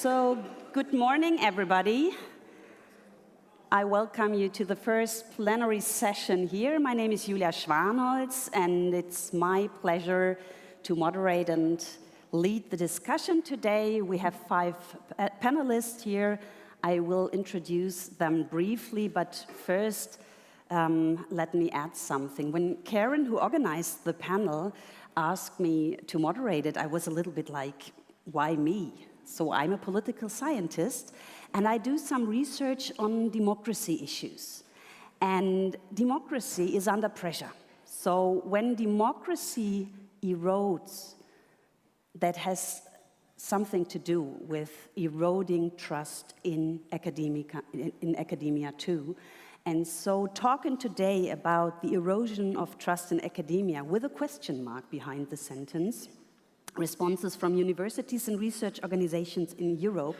So, good morning, everybody. I welcome you to the first plenary session here. My name is Julia Schwanholz, and it's my pleasure to moderate and lead the discussion today. We have 5 panelists here. I will introduce them briefly, but first, let me add something. When Karen, who organized the panel, asked me to moderate it, I was a little bit like, why me? So I'm a political scientist, and I do some research on democracy issues. And democracy is under pressure. So when democracy erodes, that has something to do with eroding trust in academia too. And so talking today about the erosion of trust in academia with a question mark behind the sentence, responses from universities and research organizations in Europe,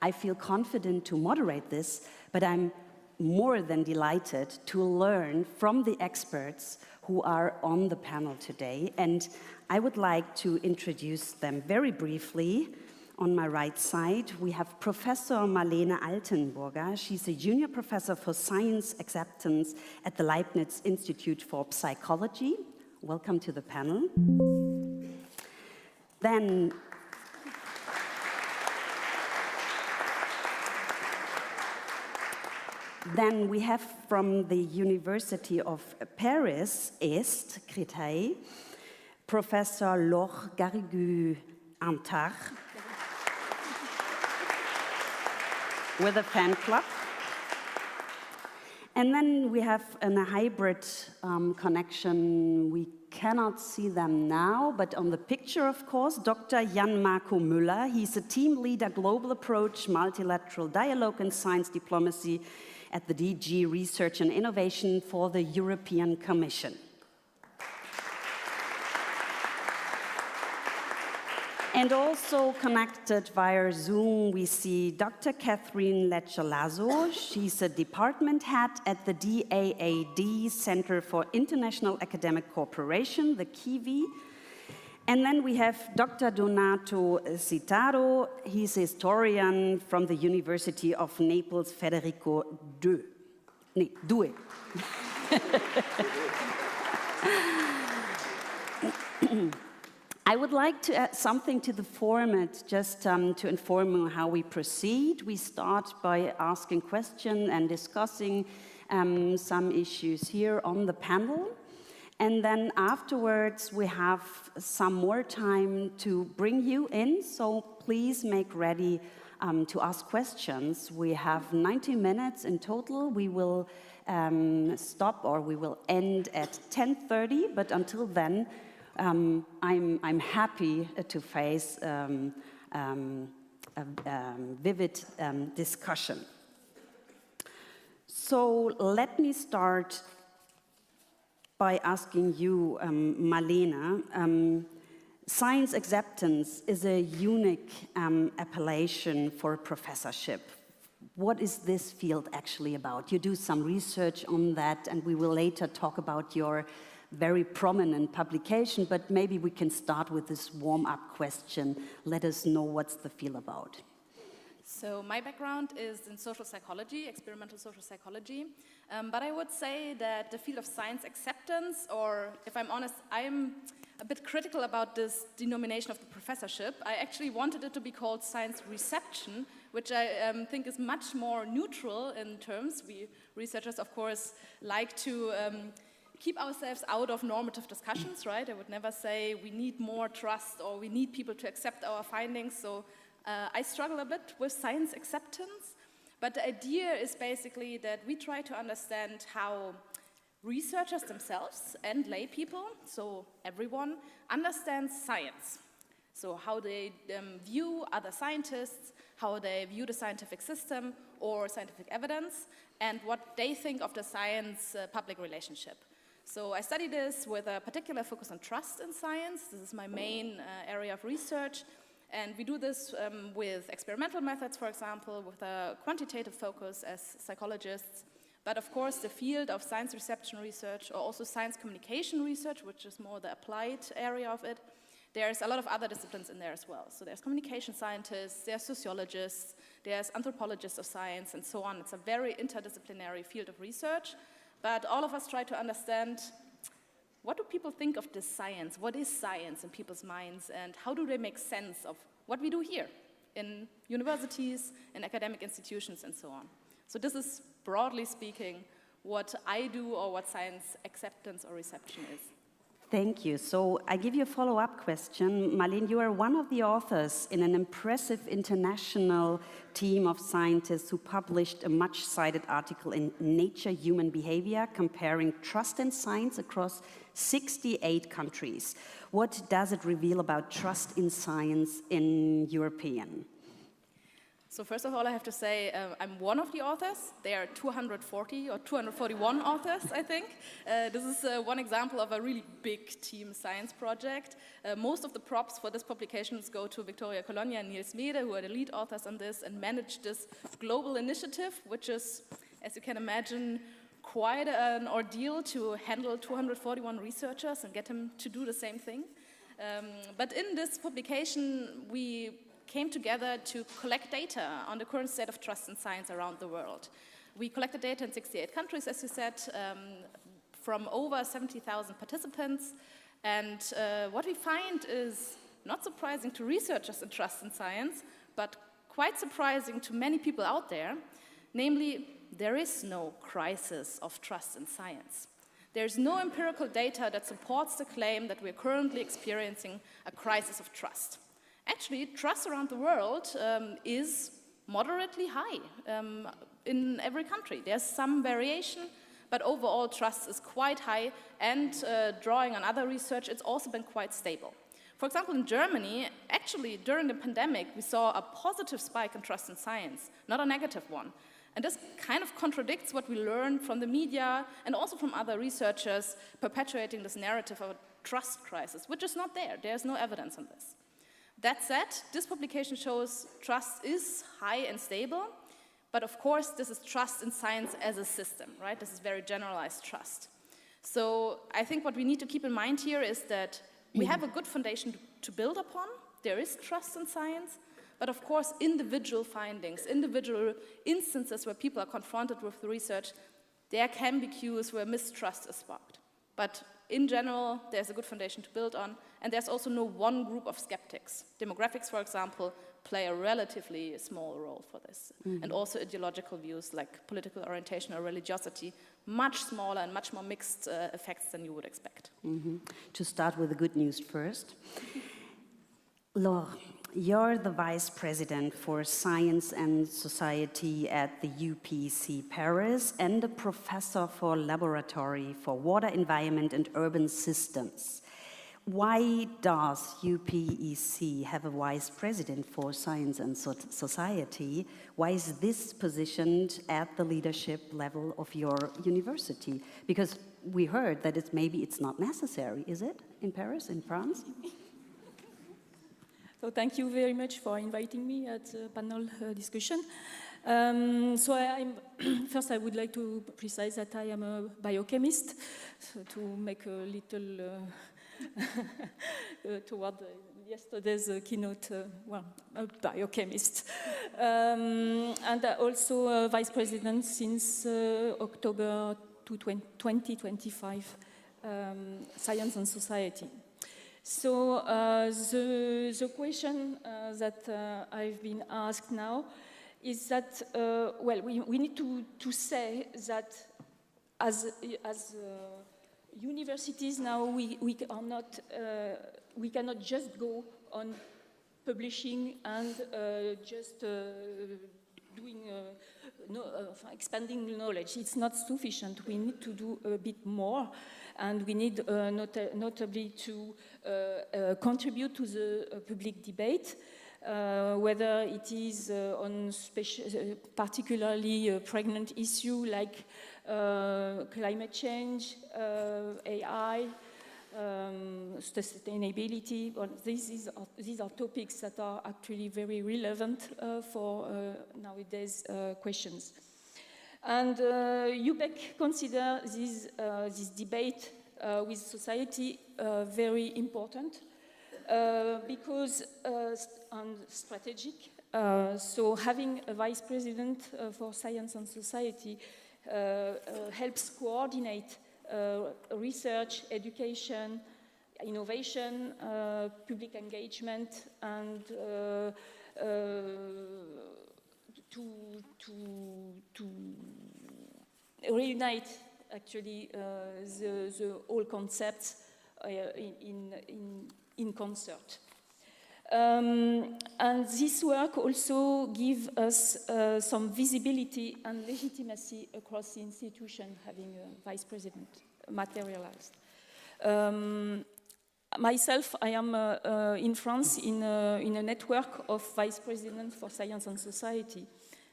I feel confident to moderate this, but I'm more than delighted to learn from the experts who are on the panel today. And I would like to introduce them very briefly. On my right side, we have Professor Marlene Altenburger. She's a junior professor for science acceptance at the Leibniz Institute for Psychology. Welcome to the panel. Then we have from the University of Paris, Est, Créteil, Professor Laure Garrigou-Antard, with a fan club. And then we have a hybrid connection. We cannot see them now, but on the picture, of course, Dr. Jan-Marco Müller. He's a team leader, global approach, multilateral dialogue and science diplomacy at the DG Research and Innovation for the European Commission. And also connected via Zoom, we see Dr. Catherine Lecce-Lazo. She's a department head at the DAAD Centre for International Academic Cooperation, the KIWI. And then we have Dr. Donato Citaro. He's a historian from the University of Naples, Federico Due. I would like to add something to the format, just to inform you how we proceed. We start by asking questions and discussing some issues here on the panel. And then afterwards, we have some more time to bring you in, so please make ready to ask questions. We have 90 minutes in total. We will stop, or we will end at 10:30, but until then, I'm happy to face a vivid discussion. So let me start by asking you, Marlene. Science acceptance is a unique appellation for a professorship. What is this field actually about? You do some research on that, and we will later talk about your very prominent publication, but maybe we can start with this warm-up question. Let us know what's the field about. So my background is in social psychology, experimental social psychology, but I would say that the field of science acceptance, or if I'm honest, I'm a bit critical about this denomination of the professorship. I actually wanted it to be called science reception, which I think is much more neutral in terms. We researchers, of course, like to keep ourselves out of normative discussions, right? I would never say we need more trust or we need people to accept our findings. So I struggle a bit with science acceptance, but the idea is basically that we try to understand how researchers themselves and lay people, so everyone, understands science. So how they view other scientists, how they view the scientific system or scientific evidence, and what they think of the science-public relationship. So I study this with a particular focus on trust in science. This is my main area of research. And we do this with experimental methods, for example, with a quantitative focus as psychologists. But of course, the field of science reception research, or also science communication research, which is more the applied area of it, there's a lot of other disciplines in there as well. So there's communication scientists, there's sociologists, there's anthropologists of science, and so on. It's a very interdisciplinary field of research, but all of us try to understand, what do people think of this science? What is science in people's minds, and how do they make sense of what we do here in universities, in academic institutions, and so on? So this is, broadly speaking, what I do or what science acceptance or reception is. Thank you. So I give you a follow-up question. Marlene, you are one of the authors in an impressive international team of scientists who published a much-cited article in Nature Human Behavior comparing trust in science across 68 countries. What does it reveal about trust in science in European? So first of all, I have to say I'm one of the authors. There are 240 or 241 authors, I think. This is one example of a really big team science project. Most of the props for this publications go to Victoria Colonia and Niels Mede, who are the lead authors on this and manage this global initiative, which is, as you can imagine, quite an ordeal to handle 241 researchers and get them to do the same thing. But in this publication, we came together to collect data on the current state of trust in science around the world. We collected data in 68 countries, as you said, from over 70,000 participants. And what we find is not surprising to researchers in trust in science, but quite surprising to many people out there. Namely, there is no crisis of trust in science. There's no empirical data that supports the claim that we're currently experiencing a crisis of trust. Actually, trust around the world is moderately high in every country. There's some variation, but overall trust is quite high, and drawing on other research, it's also been quite stable. For example, in Germany, actually during the pandemic, we saw a positive spike in trust in science, not a negative one. And this kind of contradicts what we learned from the media and also from other researchers perpetuating this narrative of a trust crisis, which is not there. There's no evidence on this. That said, this publication shows trust is high and stable, but of course this is trust in science as a system, right? This is very generalized trust. So I think what we need to keep in mind here is that we have a good foundation to build upon. There is trust in science, but of course individual findings, individual instances where people are confronted with the research, there can be cues where mistrust is sparked. But in general, there's a good foundation to build on, and there's also no one group of skeptics. Demographics, for example, play a relatively small role for this. And also ideological views like political orientation or religiosity, much smaller and much more mixed effects than you would expect. To start with the good news first. Laure, you're the Vice President for Science and Society at the UPC Paris and a Professor for Laboratory for Water, Environment and Urban Systems. Why does UPEC have a Vice President for Science and Society? Why is this positioned at the leadership level of your university? Because we heard that maybe it's not necessary, is it, in Paris, in France? So thank you very much for inviting me at the panel discussion. First I would like to precise that I am a biochemist, so to make a little toward yesterday's keynote, a biochemist. And also a vice president since October 2025, Science and Society. So the question that I've been asked now is that, well, we need to say that as universities now, we cannot just go on publishing and just doing expanding knowledge. It's not sufficient. We need to do a bit more, and we need notably to contribute to the public debate, whether it is on particularly pregnant issue like climate change, AI, sustainability. Well, these are topics that are actually very relevant for nowadays questions. And UPEC consider this debate with society very important. because on strategic, so having a vice president for science and society helps coordinate research, education, innovation, public engagement, and to reunite actually the whole concepts in concert. And this work also gives us some visibility and legitimacy across the institution having a vice president materialized. Myself, I am in France in a network of vice presidents for science and society.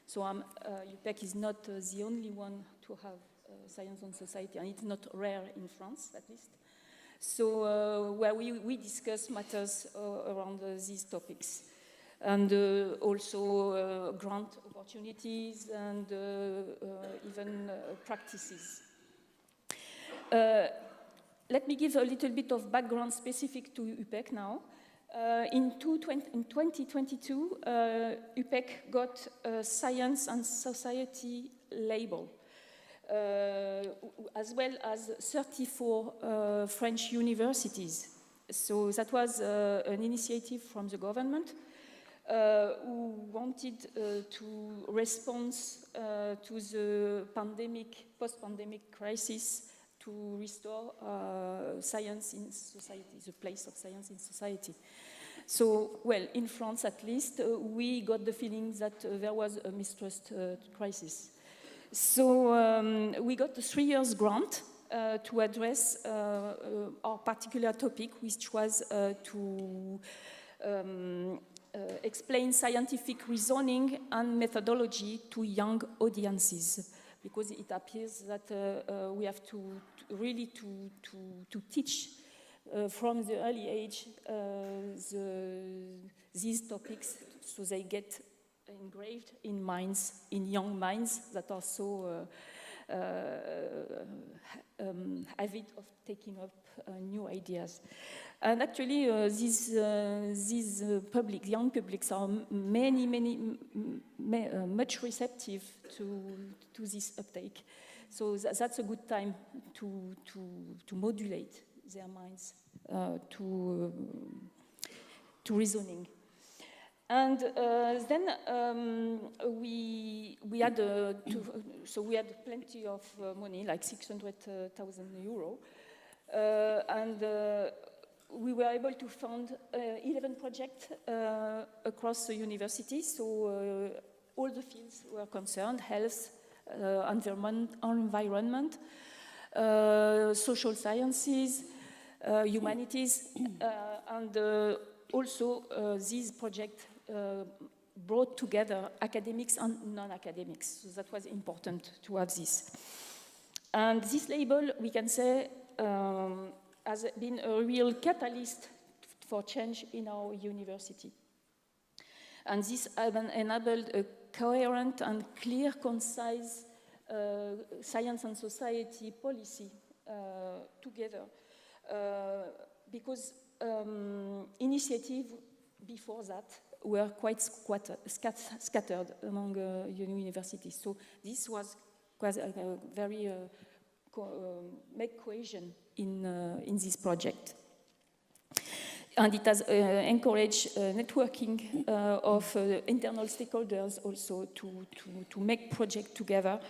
So UPEC is not the only one to have science and society, and it's not rare in France, at least. So where we discuss matters around these topics, and also grant opportunities and even practices. Let me give a little bit of background specific to UPEC now. In 2022, UPEC got a Science and Society label, as well as 34 French universities. So that was an initiative from the government who wanted to respond to the post-pandemic crisis, to restore science in society, the place of science in society. So, well, in France at least, we got the feeling that there was a mistrust crisis. So we got a 3 years grant to address our particular topic, which was to explain scientific reasoning and methodology to young audiences, because it appears that we have to really teach from the early age these topics, so they get engraved in minds, in young minds that are so avid of taking up new ideas. And actually, these young publics are much receptive to this uptake. So that's a good time to modulate their minds to reasoning. And then we had we had plenty of money, like 600,000 euro, and we were able to fund 11 projects across the university. So all the fields were concerned: health, environment, social sciences, humanities, and also these projects brought together academics and non-academics. So that was important to have this. And this label, we can say, has been a real catalyst for change in our university. And this enabled a coherent and clear, concise science and society policy together, because initiatives before that were quite scattered among universities. So this was a very make cohesion in this project. And it has encouraged networking of internal stakeholders also to make projects together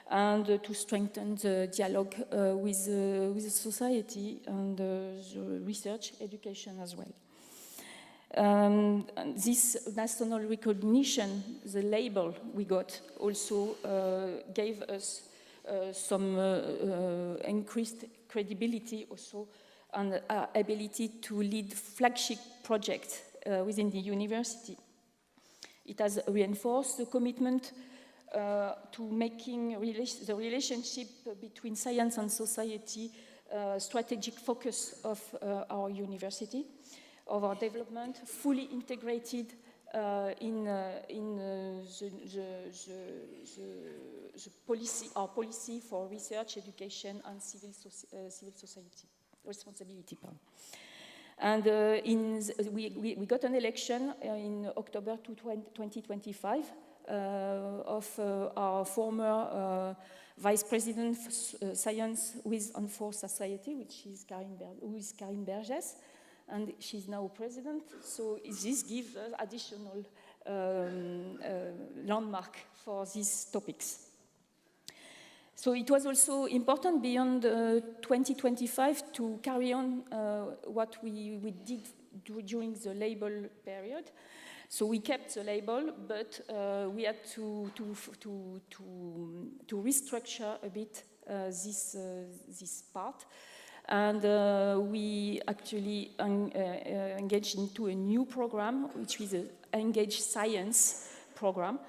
and to strengthen the dialogue with the society and the research education as well. And this national recognition, the label we got, also gave us some increased credibility also, and ability to lead flagship projects within the university. It has reinforced the commitment to making the relationship between science and society strategic focus of our university, of our development, fully integrated in our policy for research, education, and civil society responsibility. And we got an election in October 2025 of our former Vice President for Science with and for Society, which is Karin Berges, and she's now president. So this gives us additional landmark for these topics. So it was also important beyond 2025 to carry on what we did during the label period. So we kept the label, but we had to restructure a bit this part. And we actually engaged into a new program, which is an Engage Science program,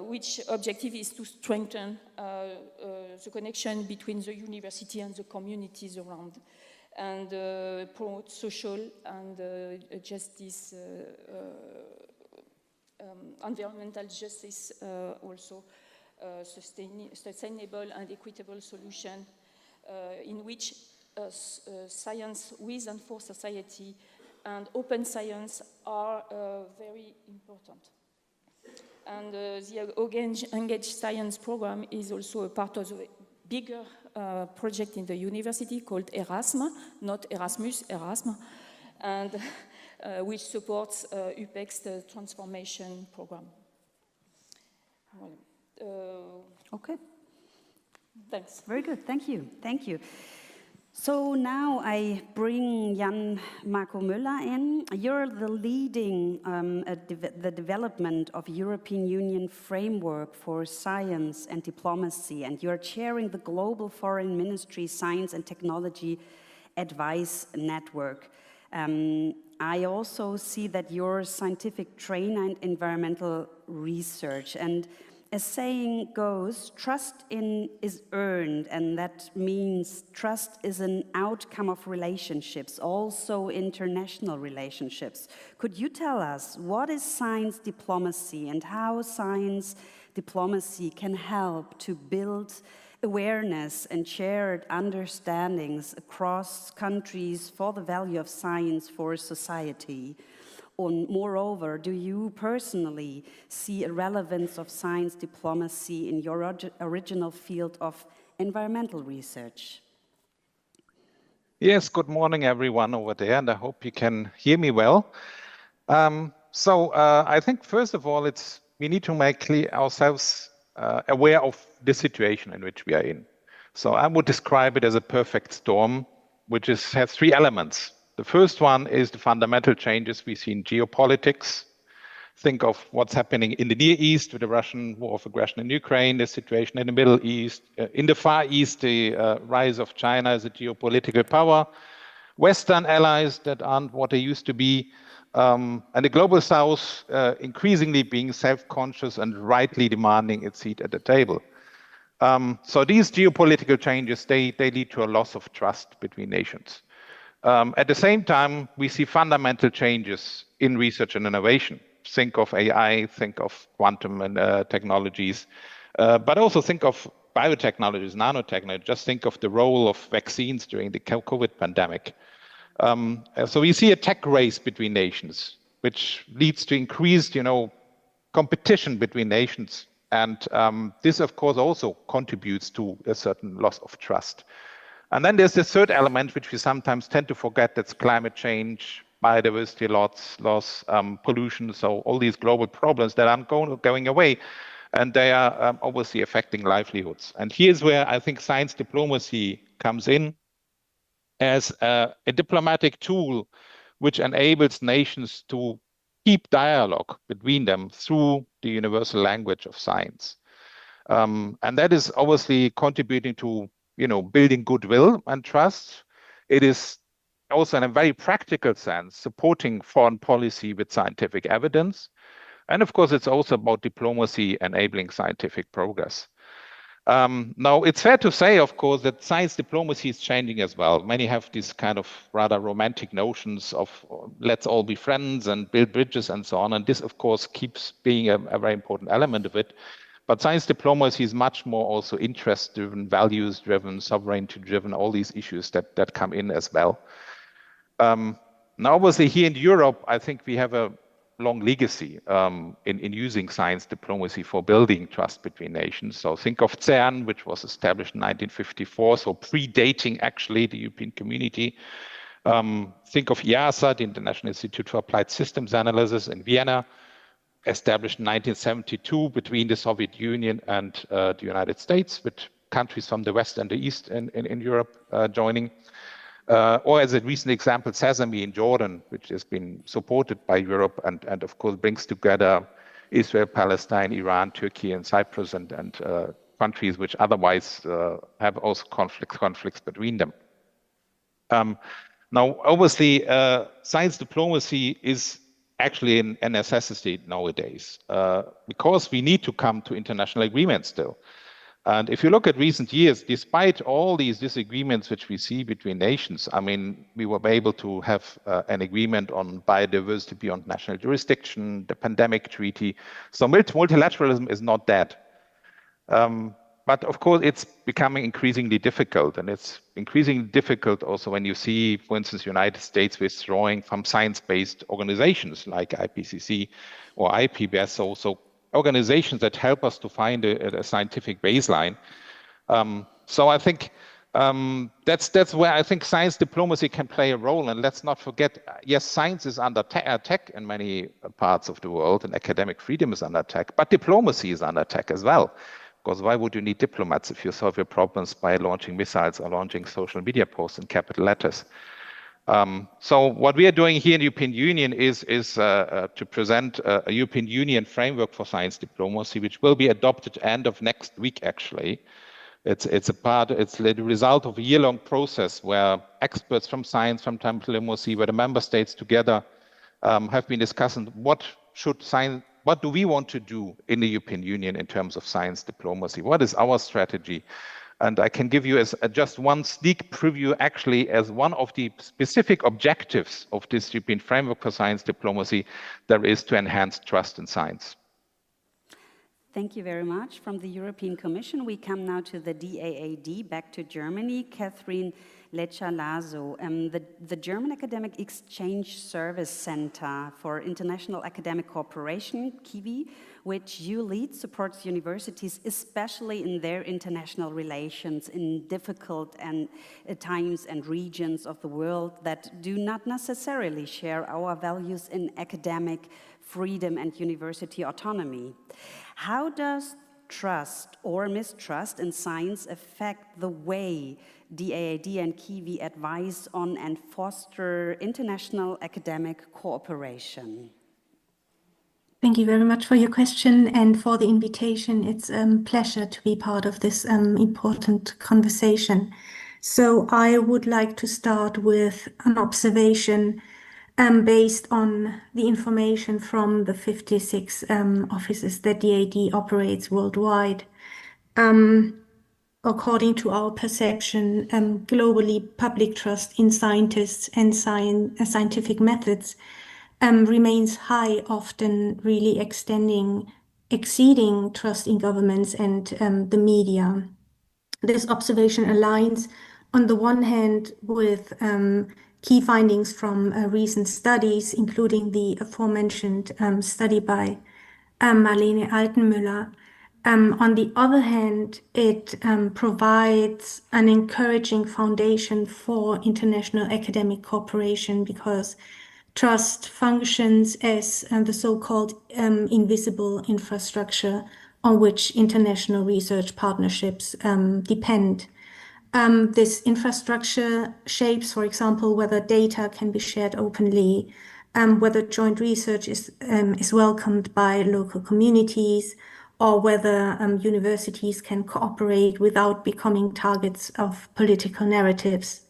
which objective is to strengthen the connection between the university and the communities around, and promote social and justice, environmental justice, also sustainable and equitable solution in which science with and for society and open science are very important. And the Engage Science program is also a part of a bigger project in the university called Erasmus, not Erasmus, Erasmus, and which supports UPEC's transformation program. Okay. Thanks. Very good. Thank you. Thank you. So now I bring Jan Marco Müller in. You're the leading the development of European Union framework for science and diplomacy, and you're chairing the Global Foreign Ministry Science and Technology Advice Network. I also see that you're scientific trainer in environmental research, and as saying goes, trust is earned, and that means trust is an outcome of relationships, also international relationships. Could you tell us what is science diplomacy and how science diplomacy can help to build awareness and shared understandings across countries for the value of science for society? And moreover, do you personally see a relevance of science diplomacy in your original field of environmental research? Yes, good morning everyone over there, and I hope you can hear me well. I think first of all, we need to make ourselves aware of the situation in which we are in. So I would describe it as a perfect storm, which has three elements. The first one is the fundamental changes we see in geopolitics. Think of what's happening in the Near East with the Russian war of aggression in Ukraine, the situation in the Middle East, in the Far East, the rise of China as a geopolitical power, Western allies that aren't what they used to be, and the Global South increasingly being self-conscious and rightly demanding its seat at the table. So these geopolitical changes, they lead to a loss of trust between nations. At the same time, we see fundamental changes in research and innovation. Think of AI, think of quantum and technologies, but also think of biotechnologies, nanotechnology. Just think of the role of vaccines during the COVID pandemic. So we see a tech race between nations, which leads to increased, competition between nations. And this, of course, also contributes to a certain loss of trust. And then there's the third element, which we sometimes tend to forget, that's climate change, biodiversity loss, pollution, so all these global problems that aren't going away, and they are obviously affecting livelihoods. And here's where I think science diplomacy comes in as a diplomatic tool which enables nations to keep dialogue between them through the universal language of science. And that is obviously contributing to building goodwill and trust. It is also in a very practical sense supporting foreign policy with scientific evidence. And of course, it's also about diplomacy enabling scientific progress. Now, it's fair to say, of course, that science diplomacy is changing as well. Many have these kind of rather romantic notions of let's all be friends and build bridges and so on. And this, of course, keeps being a very important element of it. But science diplomacy is much more also interest-driven, values-driven, sovereignty-driven, all these issues that come in as well. Now, obviously, here in Europe, I think we have a long legacy in using science diplomacy for building trust between nations. So think of CERN, which was established in 1954, so predating actually the European community. Think of EASA, the International Institute for Applied Systems Analysis in Vienna, established in 1972 between the Soviet Union and the United States, with countries from the West and the East in Europe joining. Or as a recent example, Sesame in Jordan, which has been supported by Europe and of course brings together Israel, Palestine, Iran, Turkey, and Cyprus, and countries which otherwise have also conflicts between them. Now, obviously, science diplomacy is actually a necessity nowadays because we need to come to international agreements still. And if you look at recent years, despite all these disagreements which we see between nations, I mean, we were able to have an agreement on biodiversity beyond national jurisdiction, the pandemic treaty. So multilateralism is not dead. But of course, it's becoming increasingly difficult. And it's increasingly difficult also when you see, for instance, United States withdrawing from science-based organizations like IPCC or IPBES, so organizations that help us to find a scientific baseline. So I think that's where I think science diplomacy can play a role. And let's not forget, yes, science is under attack in many parts of the world, and academic freedom is under attack, but diplomacy is under attack as well. Because why would you need diplomats if you solve your problems by launching missiles or launching social media posts in capital letters? So what we are doing here in the European Union is to present a European Union framework for science diplomacy, which will be adopted end of next week, actually. It's the result of a year-long process where experts from science, from diplomacy, where the member states together have been discussing what do we want to do in the European Union in terms of science diplomacy? What is our strategy? And I can give you as just one sneak preview, actually, as one of the specific objectives of this European framework for science diplomacy, there is to enhance trust in science. Thank you very much. From the European Commission, we come now to the DAAD, back to Germany. Catherine Leccia-Lazo, the German Academic Exchange Service Center for International Academic Cooperation, KIWI, which you lead, supports universities, especially in their international relations in difficult times and regions of the world that do not necessarily share our values in academic freedom and university autonomy. How does trust or mistrust in science affect the way DAAD and KIWI advise on and foster international academic cooperation? Thank you very much for your question and for the invitation. It's a pleasure to be part of this important conversation. So I would like to start with an observation based on the information from the 56 offices that DAAD operates worldwide. According to our perception, globally, public trust in scientists and scientific methods remains high, often really exceeding trust in governments and the media. This observation aligns, on the one hand, with key findings from recent studies, including the aforementioned study by Marlene Altenmüller. On the other hand, it provides an encouraging foundation for international academic cooperation because trust functions as the so-called invisible infrastructure on which international research partnerships depend. This infrastructure shapes, for example, whether data can be shared openly, whether joint research is welcomed by local communities, or whether universities can cooperate without becoming targets of political narratives.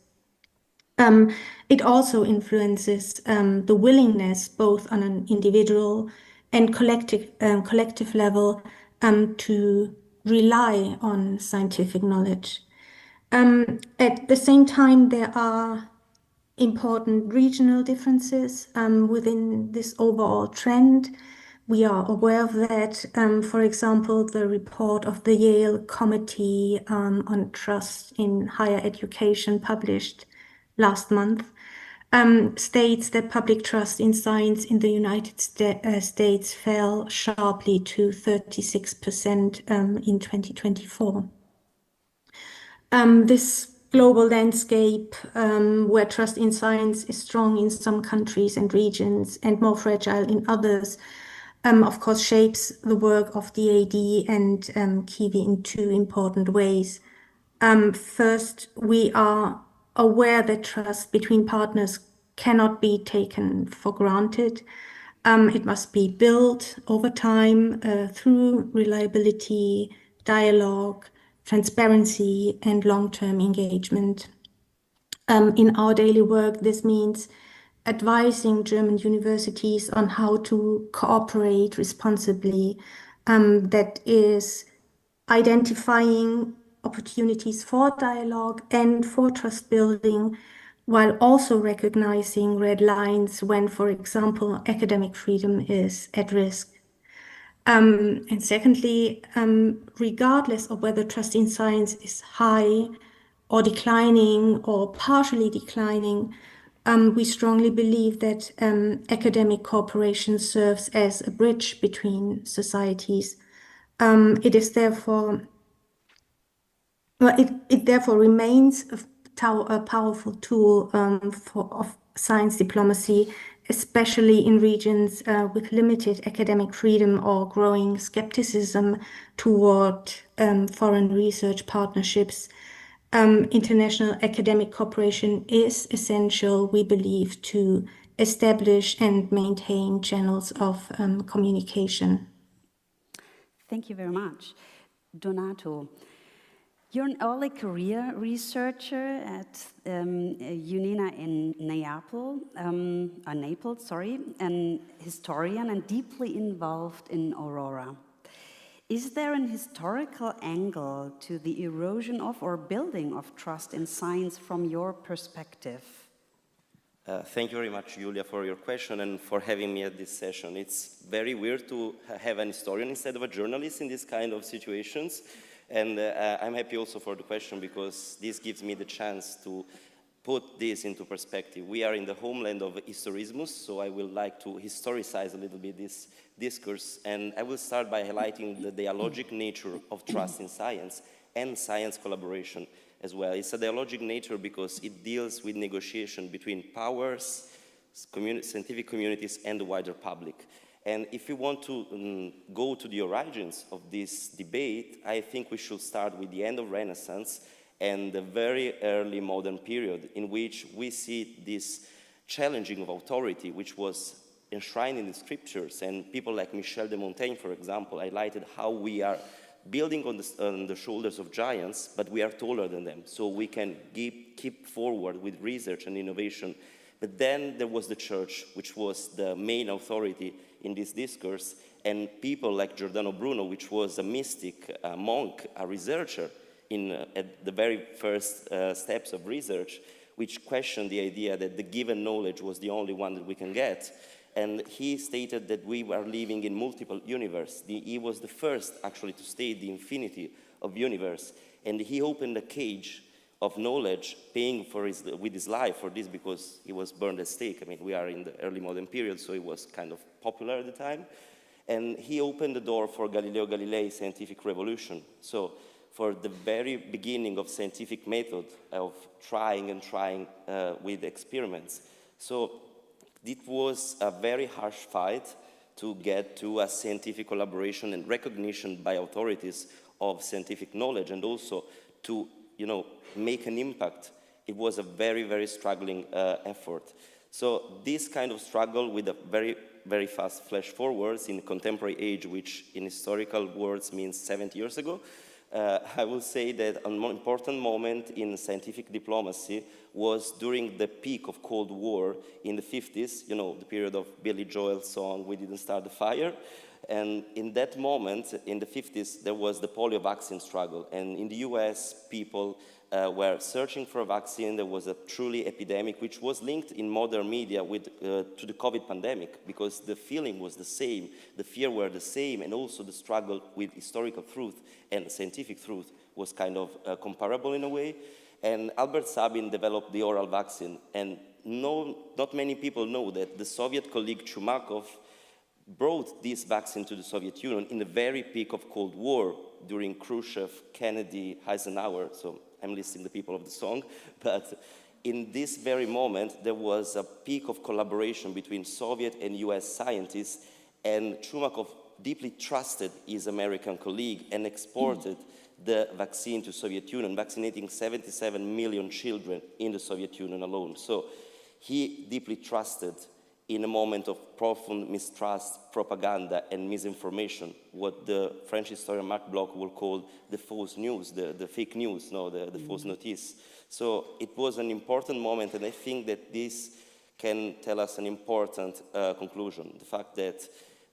It also influences the willingness, both on an individual and collective level, to rely on scientific knowledge. At the same time, there are important regional differences within this overall trend. We are aware of that. For example, the report of the Yale Committee on Trust in Higher Education published last month states that public trust in science in the United States fell sharply to 36% in 2024. This global landscape, where trust in science is strong in some countries and regions and more fragile in others, of course, shapes the work of DAAD and Kiwi in two important ways. First, we are aware that trust between partners cannot be taken for granted. It must be built over time through reliability, dialogue, transparency, and long-term engagement. In our daily work, this means advising German universities on how to cooperate responsibly, that is identifying opportunities for dialogue and for trust building, while also recognizing red lines when, for example, academic freedom is at risk. And secondly, regardless of whether trust in science is high or declining or partially declining, we strongly believe that academic cooperation serves as a bridge between societies. It is therefore, it therefore remains a powerful tool of science diplomacy, especially in regions with limited academic freedom or growing skepticism toward foreign research partnerships. International academic cooperation is essential, we believe, to establish and maintain channels of communication. Thank you very much. Donato, you're an early career researcher at UNINA in Naples, and historian and deeply involved in Aurora. Is there an historical angle to the erosion of or building of trust in science from your perspective? Thank you very much, Julia, for your question and for having me at this session. It's very weird to have an historian instead of a journalist in these kind of situations. And I'm happy also for the question because this gives me the chance to put this into perspective. We are in the homeland of historismus, so I would like to historicize a little bit this discourse. And I will start by highlighting the dialogic nature of trust in science and science collaboration as well. It's a dialogic nature because it deals with negotiation between powers, scientific communities, and the wider public. And if we want to go to the origins of this debate, I think we should start with the end of Renaissance and the very early modern period in which we see this challenging of authority, which was enshrined in the scriptures. And people like Michel de Montaigne, for example, highlighted how we are building on the shoulders of giants, but we are taller than them. So we can keep forward with research and innovation. But then there was the church, which was the main authority in this discourse, and people like Giordano Bruno, which was a mystic, a monk, a researcher at the very first steps of research, which questioned the idea that the given knowledge was the only one that we can get. And he stated that we were living in multiple universes. He was the first, actually, to state the infinity of universe. And he opened a cage of knowledge, paying with his life for this because he was burned at stake. I mean, we are in the early modern period, so it was kind of popular at the time. And he opened the door for Galileo Galilei's scientific revolution. So for the very beginning of scientific method, of trying with experiments. So it was a very harsh fight to get to a scientific collaboration and recognition by authorities of scientific knowledge, and also to, make an impact. It was a very, very struggling effort. So this kind of struggle with a very, very fast flash forwards in contemporary age, which in historical words means 70 years ago, I will say that an important moment in scientific diplomacy was during the peak of Cold War in the 50s, the period of Billy Joel's song, "We Didn't Start the Fire." And in that moment, in the 50s, there was the polio vaccine struggle. And in the US, people were searching for a vaccine. There was a truly epidemic, which was linked in modern media to the COVID pandemic, because the feeling was the same, the fear were the same, and also the struggle with historical truth and scientific truth was kind of comparable in a way. And Albert Sabin developed the oral vaccine, and not many people know that the Soviet colleague Chumakov brought this vaccine to the Soviet Union in the very peak of Cold War during Khrushchev, Kennedy, Eisenhower. So I'm listing the people of the song. But in this very moment, there was a peak of collaboration between Soviet and US scientists, and Chumakov deeply trusted his American colleague and exported the vaccine to Soviet Union, vaccinating 77 million children in the Soviet Union alone. So he deeply trusted, in a moment of profound mistrust, propaganda, and misinformation, what the French historian Marc Bloch will call the false news, the fake news, the false notice. So it was an important moment, and I think that this can tell us an important conclusion. The fact that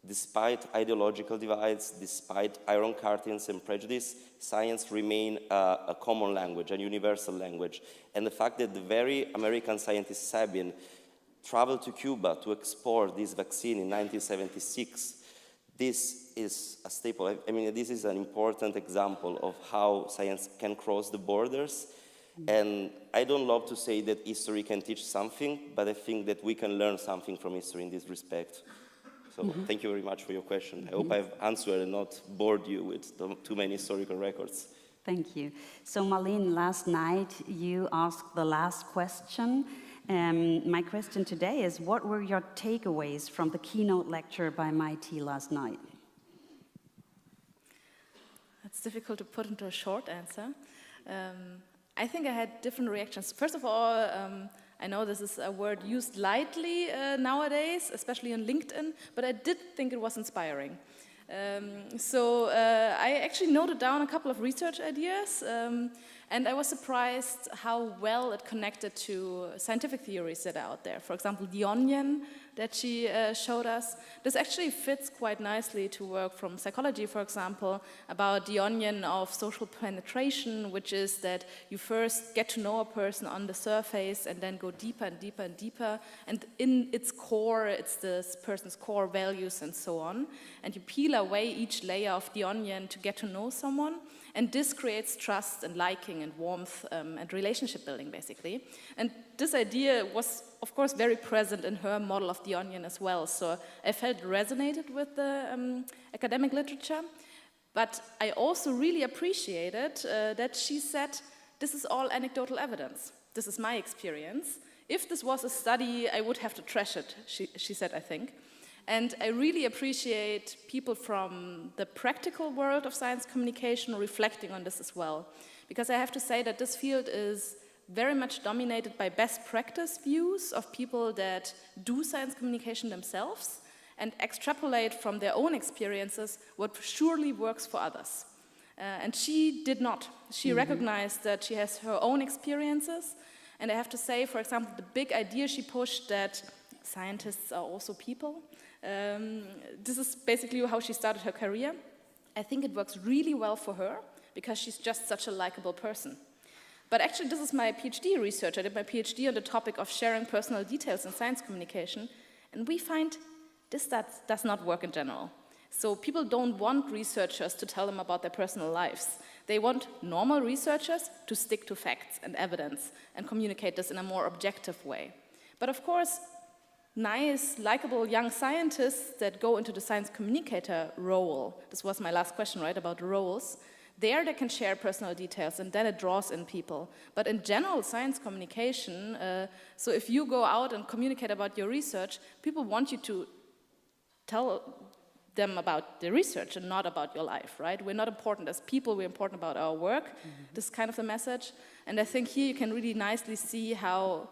despite ideological divides, despite iron curtains and prejudice, science remains a common language, a universal language. And the fact that the very American scientist Sabin traveled to Cuba to export this vaccine in 1976, this is a staple. I mean, this is an important example of how science can cross the borders. And I don't love to say that history can teach something, but I think that we can learn something from history in this respect. So thank you very much for your question. I hope I've answered and not bored you with too many historical records. Thank you. So Marlene, last night you asked the last question. My question today is, what were your takeaways from the keynote lecture by MIT last night? It's difficult to put into a short answer. I think I had different reactions. First of all, I know this is a word used lightly nowadays, especially on LinkedIn, but I did think it was inspiring. So I actually noted down a couple of research ideas, and I was surprised how well it connected to scientific theories that are out there. For example, the onion that she showed us. This actually fits quite nicely to work from psychology, for example, about the onion of social penetration, which is that you first get to know a person on the surface and then go deeper and deeper and deeper. And in its core, it's this person's core values and so on. And you peel away each layer of the onion to get to know someone. And this creates trust and liking and warmth and relationship building, basically. And this idea was, of course, very present in her model of the onion as well. So I felt it resonated with the academic literature. But I also really appreciated that she said, this is all anecdotal evidence. This is my experience. If this was a study, I would have to trash it, she said, I think. And I really appreciate people from the practical world of science communication reflecting on this as well. Because I have to say that this field is very much dominated by best practice views of people that do science communication themselves and extrapolate from their own experiences what surely works for others. And she did not. She recognized that she has her own experiences. And I have to say, for example, the big idea she pushed that scientists are also people. This is basically how she started her career. I think it works really well for her because she's just such a likable person. But actually, this is my PhD research. I did my PhD on the topic of sharing personal details in science communication, and we find this does not work in general. So people don't want researchers to tell them about their personal lives. They want normal researchers to stick to facts and evidence and communicate this in a more objective way. But of course, nice, likable young scientists that go into the science communicator role, this was my last question, right, about roles, there they can share personal details and then it draws in people. But in general science communication, so if you go out and communicate about your research, people want you to tell them about the research and not about your life, right? We're not important as people, we're important about our work. This is kind of the message. And I think here you can really nicely see how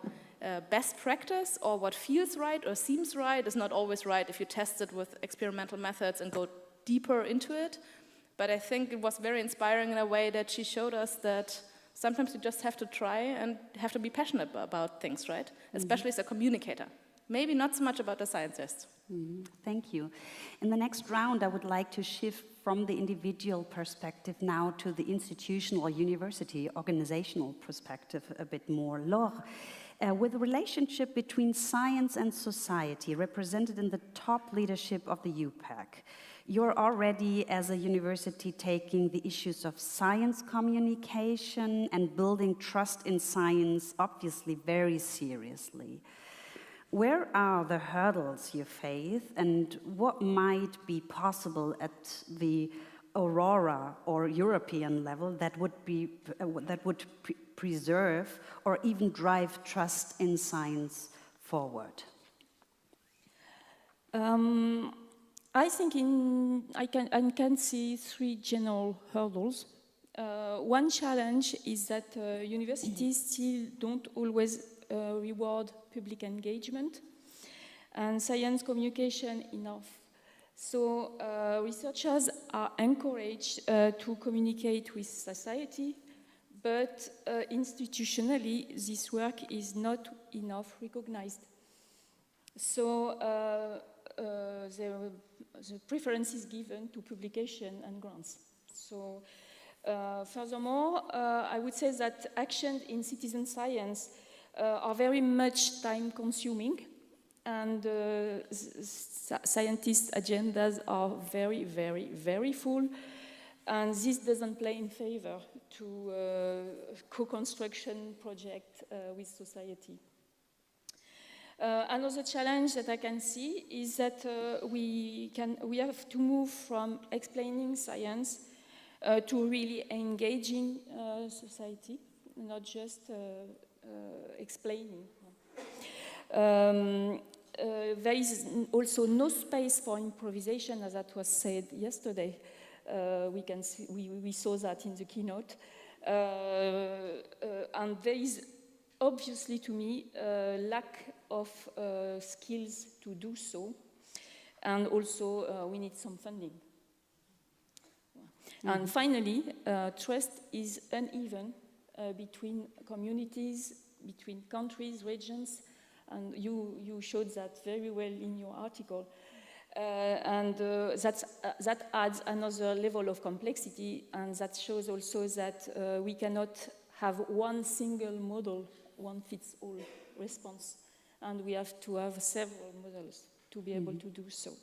best practice or what feels right or seems right is not always right if you test it with experimental methods and go deeper into it. But I think it was very inspiring in a way that she showed us that sometimes you just have to try and have to be passionate about things, right? Especially as a communicator. Maybe not so much about the scientist. Thank you. In the next round, I would like to shift from the individual perspective now to the institutional, university, organizational perspective a bit more. Laure, with the relationship between science and society represented in the top leadership of the UPAC, You're already, as a university, taking the issues of science communication and building trust in science, obviously, very seriously. Where are the hurdles you face, and what might be possible at the Aurora or European level that would preserve or even drive trust in science forward? I think I can see three general hurdles. One challenge is that universities still don't always reward public engagement and science communication enough. So researchers are encouraged to communicate with society, but institutionally this work is not enough recognized. So the preference is given to publication and grants. So furthermore, I would say that actions in citizen science are very much time consuming, and scientists' agendas are very, very, very full, and this doesn't play in favor to co-construction project with society. Another challenge that I can see is that we have to move from explaining science to really engaging society, not just explaining. There is also no space for improvisation, as that was said yesterday. We saw that in the keynote. And there is obviously, to me, a lack of skills to do so. And also, we need some funding. Mm-hmm. And finally, trust is uneven between communities, between countries, regions, and you showed that very well in your article. That adds another level of complexity, and that shows also that we cannot have one single model, one fits all response, and we have to have several models to be able to do so.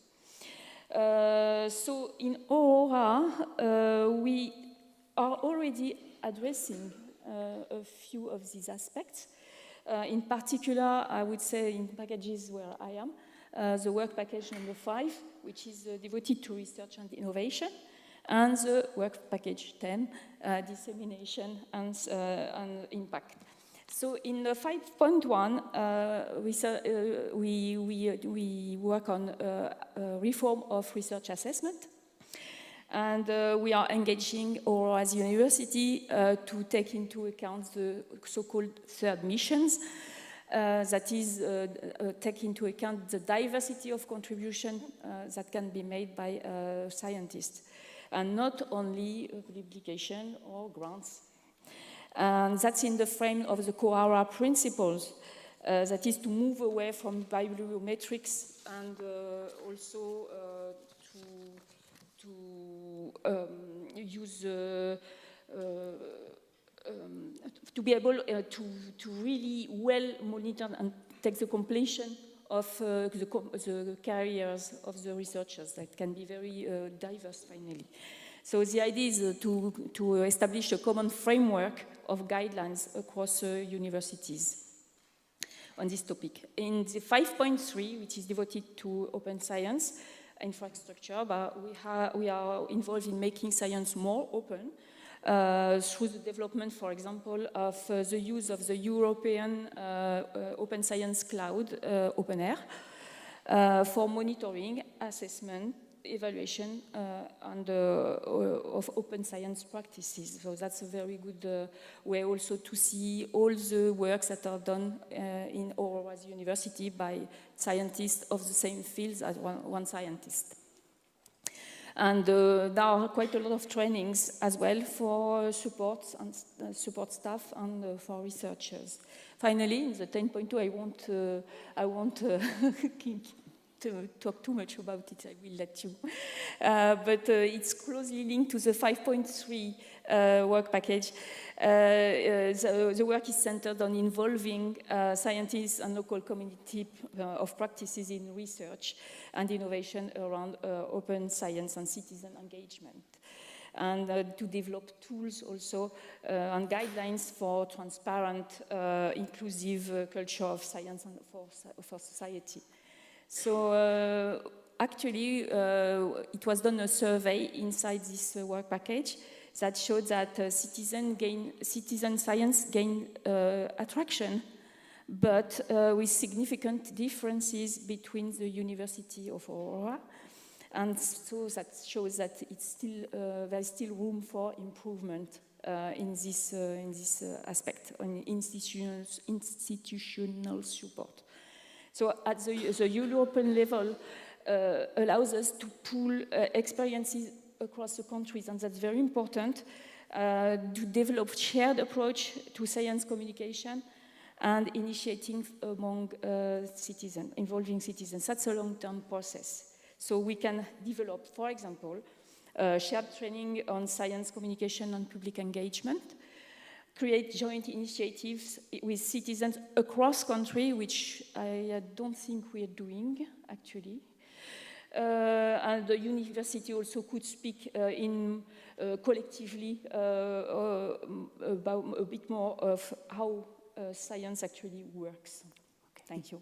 So in Aurora, we are already addressing a few of these aspects. In particular, I would say in packages where I am, the work package number 5, which is devoted to research and innovation, and the work package 10, dissemination and impact. So in the 5.1, we work on reform of research assessment. And we are engaging Aurora as a university to take into account the so-called third missions. That is, take into account the diversity of contribution that can be made by scientists, and not only publication or grants. And that's in the frame of the Aurora principles, that is to move away from bibliometrics and also to use to be able to really well monitor and take the completion of the careers of the researchers that can be very diverse finally. So the idea is to establish a common framework of guidelines across universities on this topic. In the 5.3, which is devoted to open science infrastructure, but we are involved in making science more open through the development, for example, of the use of the European Open Science Cloud, OpenAir, for monitoring, assessment, evaluation of open science practices. So that's a very good way also to see all the works that are done in Aurora University by scientists of the same fields as one scientist. And there are quite a lot of trainings as well for support staff and for researchers. Finally, in the 10.2, I won't to talk too much about it, I will let you. But it's closely linked to the 5.3 work package. The work is centered on involving scientists and local community of practices in research and innovation around open science and citizen engagement. And to develop tools also and guidelines for transparent, inclusive culture of science and for society. So actually, it was done a survey inside this work package that showed that citizen science gained attraction, but with significant differences between the University of Aurora. And so that shows that it's still, there's still room for improvement in this aspect, on institutional support. So at the European level, allows us to pool experiences across the countries, and that's very important, to develop shared approach to science communication and initiating among citizens, involving citizens. That's a long-term process. So we can develop, for example, shared training on science communication and public engagement, create joint initiatives with citizens across country, which I don't think we are doing, actually. And the university also could speak collectively about a bit more of how science actually works. Okay. Thank you.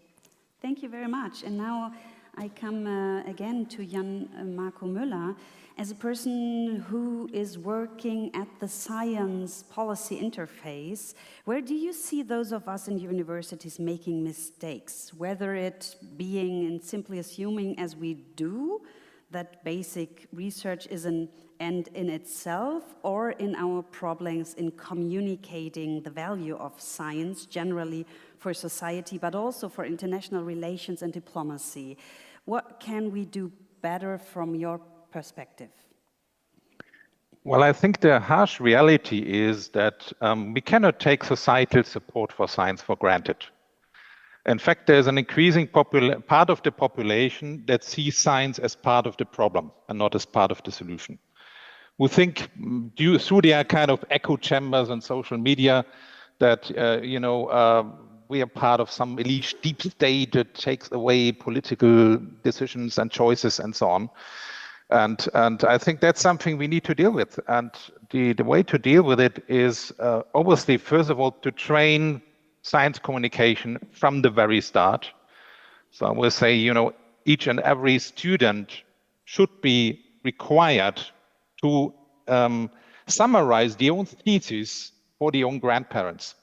Thank you very much. And now I come again to Jan Marco Müller. As a person who is working at the science policy interface, where do you see those of us in universities making mistakes? Whether it being in simply assuming, as we do, that basic research is an end in itself, or in our problems in communicating the value of science generally for society, but also for international relations and diplomacy. What can we do better from your perspective? Well, I think the harsh reality is that we cannot take societal support for science for granted. In fact, there's an increasing part of the population that sees science as part of the problem and not as part of the solution. We think through their kind of echo chambers and social media that, we are part of some elite deep state that takes away political decisions and choices and so on. And I think that's something we need to deal with. And the way to deal with it is obviously, first of all, to train science communication from the very start. So I will say, each and every student should be required to summarize their own thesis for their own grandparents.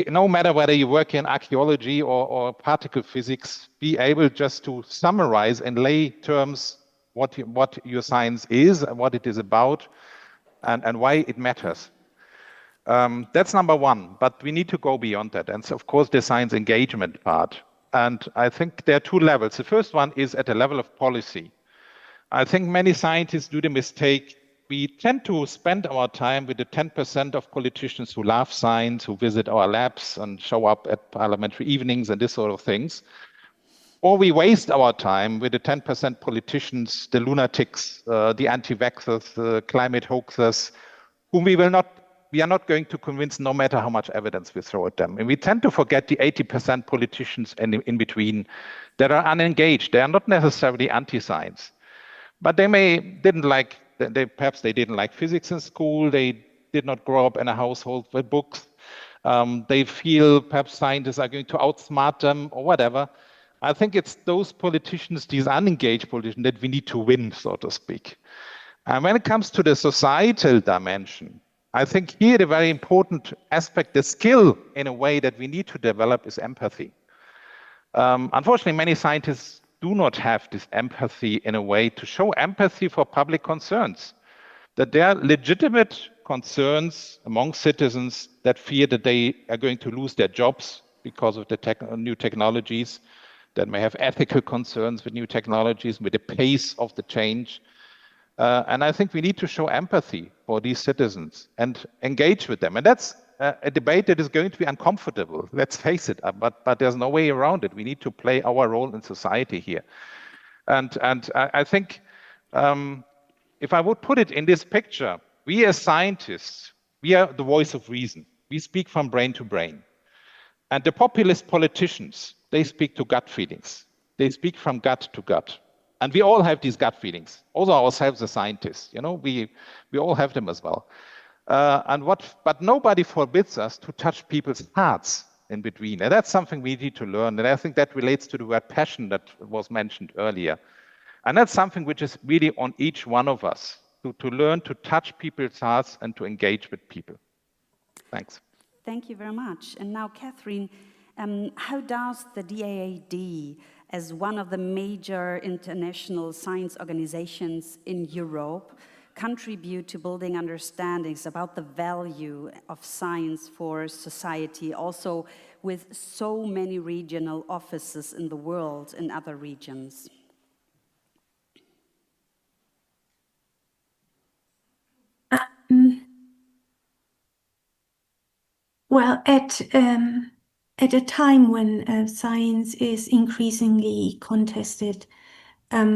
No matter whether you work in archaeology or particle physics, be able just to summarize in lay terms what your science is and what it is about and why it matters. That's number one, but we need to go beyond that. And so, of course, the science engagement part. And I think there are two levels. The first one is at the level of policy. I think many scientists do the mistake. We tend to spend our time with the 10% of politicians who love science, who visit our labs and show up at parliamentary evenings and this sort of things. Or we waste our time with the 10% politicians, the lunatics, the anti-vaxxers, the climate hoaxers, whom we are not going to convince no matter how much evidence we throw at them. And we tend to forget the 80% politicians in between that are unengaged. They are not necessarily anti-science, but perhaps they didn't like physics in school. They did not grow up in a household with books. They feel perhaps scientists are going to outsmart them or whatever. I think it's those politicians, these unengaged politicians, that we need to win, so to speak. And when it comes to the societal dimension, I think here the very important aspect, the skill in a way that we need to develop is empathy. Unfortunately, many scientists do not have this empathy in a way to show empathy for public concerns, that there are legitimate concerns among citizens that fear that they are going to lose their jobs because of the new technologies, that may have ethical concerns with new technologies, with the pace of the change. And I think we need to show empathy for these citizens and engage with them. And that's a debate that is going to be uncomfortable. Let's face it, but there's no way around it. We need to play our role in society here. And I think if I would put it in this picture, we as scientists, we are the voice of reason. We speak from brain to brain. And the populist politicians, they speak to gut feelings. They speak from gut to gut. And we all have these gut feelings, also ourselves as scientists. You know, we all have them as well. But nobody forbids us to touch people's hearts in between. And that's something we need to learn. And I think that relates to the word passion that was mentioned earlier. And that's something which is really on each one of us, to learn to touch people's hearts and to engage with people. Thanks. Thank you very much. And now, Catherine, how does the DAAD, as one of the major international science organizations in Europe, contribute to building understandings about the value of science for society, also with so many regional offices in the world in other regions? Well, at a time when science is increasingly contested,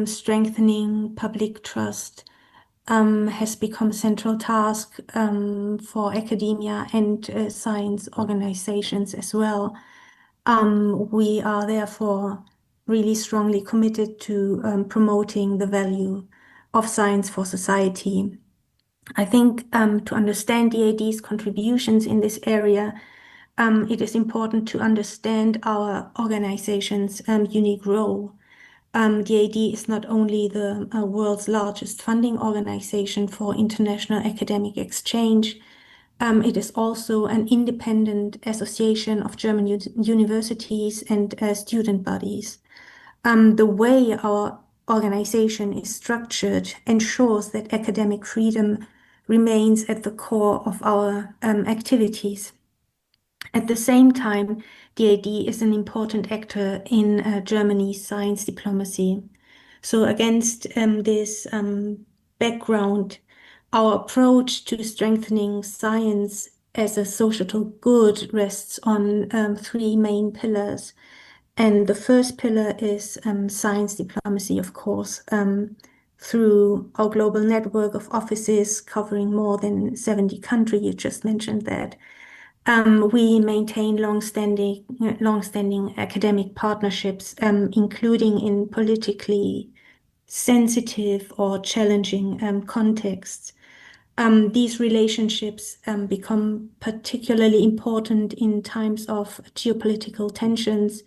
strengthening public trust has become a central task for academia and science organizations as well. We are therefore really strongly committed to promoting the value of science for society. I think to understand DAAD's contributions in this area, it is important to understand our organization's unique role. DAAD is not only the world's largest funding organization for international academic exchange, it is also an independent association of German universities and student bodies. The way our organization is structured ensures that academic freedom remains at the core of our activities. At the same time, DAAD is an important actor in Germany's science diplomacy. So against this background, our approach to strengthening science as a societal good rests on three main pillars. And the first pillar is science diplomacy, of course, through our global network of offices covering more than 70 countries. You just mentioned that. We maintain long-standing academic partnerships, including in politically sensitive or challenging contexts. These relationships become particularly important in times of geopolitical tensions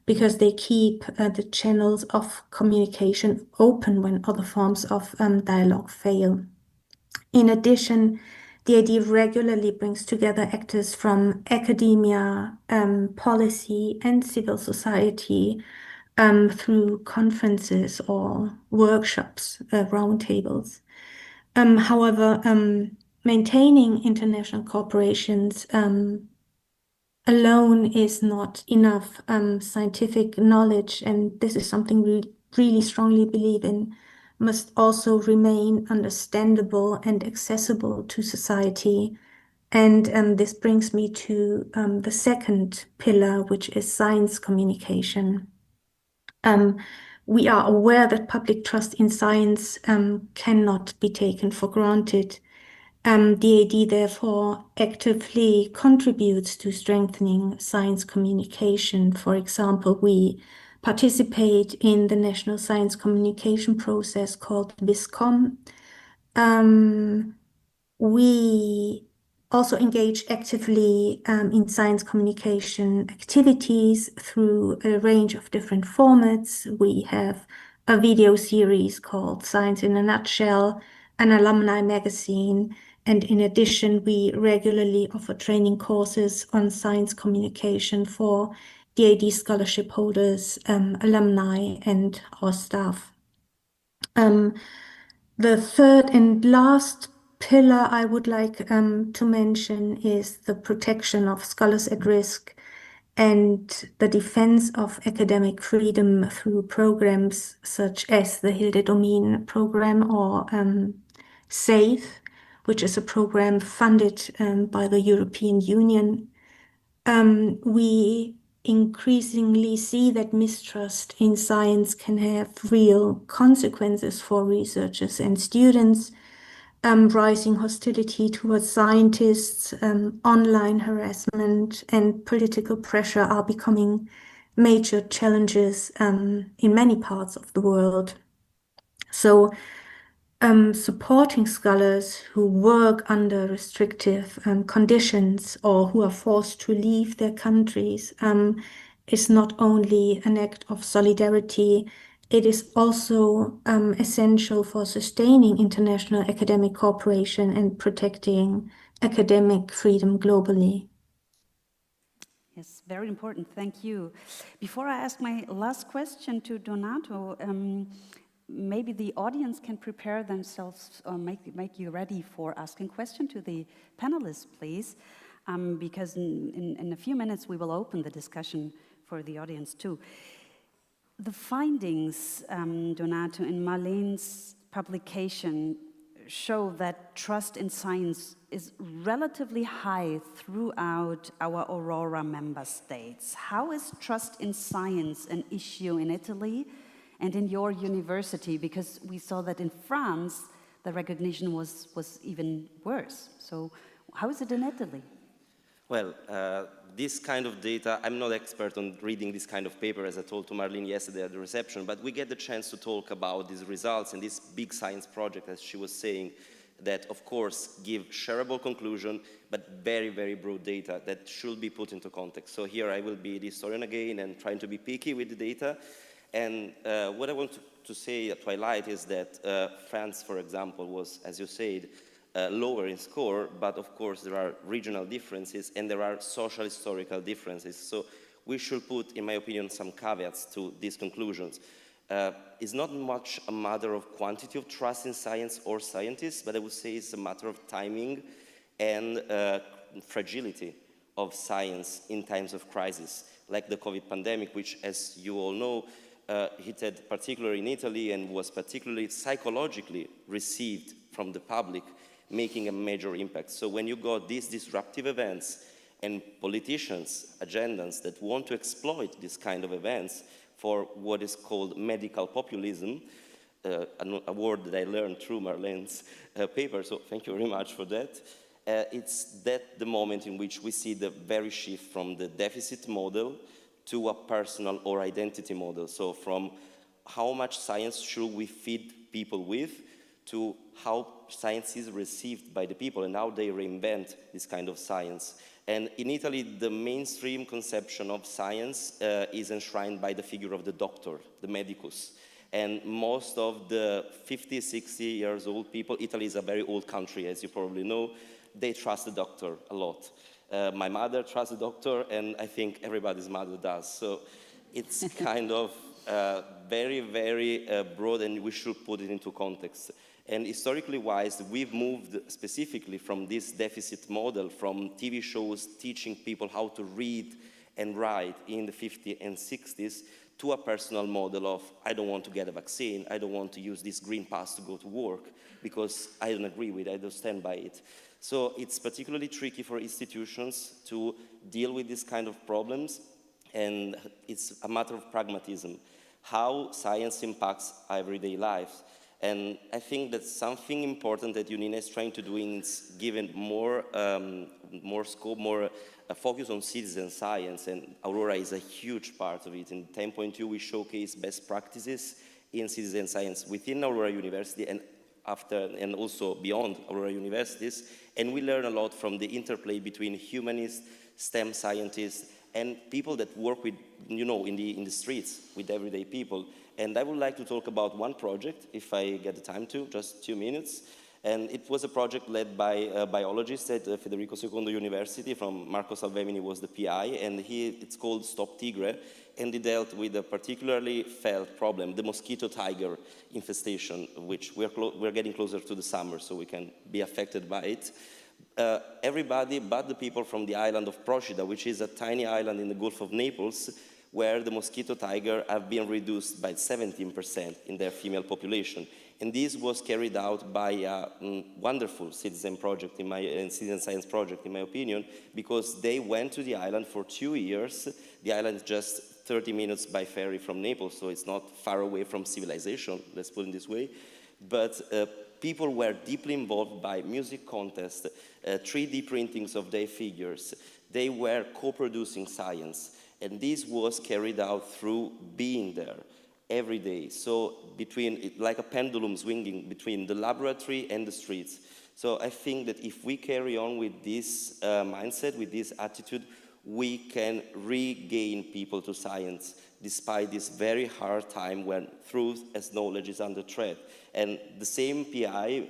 because they keep the channels of communication open when other forms of dialogue fail. In addition, DAAD regularly brings together actors from academia, policy, and civil society through conferences or workshops, roundtables. However, maintaining international corporations alone is not enough. Scientific knowledge, and this is something we really strongly believe in, must also remain understandable and accessible to society. And this brings me to the second pillar, which is science communication. We are aware that public trust in science cannot be taken for granted. DAAD therefore actively contributes to strengthening science communication. For example, we participate in the national science communication process called WISCOM. We also engage actively in science communication activities through a range of different formats. We have a video series called Science in a Nutshell, an alumni magazine, and in addition, we regularly offer training courses on science communication for DAAD scholarship holders, alumni, and our staff. The third and last pillar I would like to mention is the protection of scholars at risk and the defense of academic freedom through programs such as the Hilde Domin program or SAFE, which is a program funded by the European Union. We increasingly see that mistrust in science can have real consequences for researchers and students. Rising hostility towards scientists, online harassment, and political pressure are becoming major challenges in many parts of the world. So, supporting scholars who work under restrictive conditions or who are forced to leave their countries is not only an act of solidarity, it is also essential for sustaining international academic cooperation and protecting academic freedom globally. Yes, very important. Thank you. Before I ask my last question to Donato, maybe the audience can prepare themselves or make you ready for asking questions to the panelists, please, because in a few minutes we will open the discussion for the audience too. The findings, Donato, in Marlene's publication show that trust in science is relatively high throughout our Aurora member states. How is trust in science an issue in Italy and in your university? Because we saw that in France, the recognition was even worse. So how is it in Italy? Well, this kind of data, I'm not expert on reading this kind of paper, as I told to Marlene yesterday at the reception, but we get the chance to talk about these results and this big science project, as she was saying, that of course give shareable conclusion, but very, very broad data that should be put into context. So here I will be the historian again and trying to be picky with the data. And what I want to say at highlight is that France, for example, was, as you said, lower in score, but of course there are regional differences and there are social historical differences. So we should put, in my opinion, some caveats to these conclusions. It's not much a matter of quantity of trust in science or scientists, but I would say it's a matter of timing and fragility of science in times of crisis, like the COVID pandemic, which, as you all know, hit particularly in Italy and was particularly psychologically received from the public, making a major impact. So when you got these disruptive events and politicians, agendas that want to exploit this kind of events for what is called medical populism, a word that I learned through Marlene's paper, so thank you very much for that. It's that the moment in which we see the very shift from the deficit model to a personal or identity model. So from how much science should we feed people with to how science is received by the people and how they reinvent this kind of science. And in Italy, the mainstream conception of science is enshrined by the figure of the doctor, the medicus. And most of the 50, 60 years old people, Italy is a very old country, as you probably know, they trust the doctor a lot. My mother trusts the doctor, and I think everybody's mother does. So it's kind of very, very broad, and we should put it into context. And historically wise, we've moved specifically from this deficit model, from TV shows teaching people how to read and write in the 50s and 60s, to a personal model of, I don't want to get a vaccine, I don't want to use this green pass to go to work, because I don't agree with it, I don't stand by it. So it's particularly tricky for institutions to deal with this kind of problems, and it's a matter of pragmatism, how science impacts everyday life. And I think that something important that UNINA is trying to do is giving more scope, more focus on citizen science, and Aurora is a huge part of it. In 10.2, we showcase best practices in citizen science within Aurora University and also beyond Aurora universities, and we learn a lot from the interplay between humanists, STEM scientists, and people that work with, in the streets with everyday people. And I would like to talk about one project, if I get the time to, just 2 minutes. And it was a project led by a biologist at Federico II University. From Marco Salvemini was the PI, and it's called Stop Tigre, and it dealt with a particularly felt problem, the mosquito tiger infestation, which we're getting closer to the summer, so we can be affected by it. Everybody but the people from the island of Procida, which is a tiny island in the Gulf of Naples, where the mosquito tiger have been reduced by 17% in their female population. And this was carried out by a wonderful citizen science project, in my opinion, because they went to the island for 2 years. The island is just 30 minutes by ferry from Naples, so it's not far away from civilization, let's put it this way. But people were deeply involved by music contests, 3D printings of their figures. They were co-producing science, and this was carried out through being there every day. So like a pendulum swinging between the laboratory and the streets. So I think that if we carry on with this mindset, with this attitude, we can regain people to science despite this very hard time when truth as knowledge is under threat. And the same PI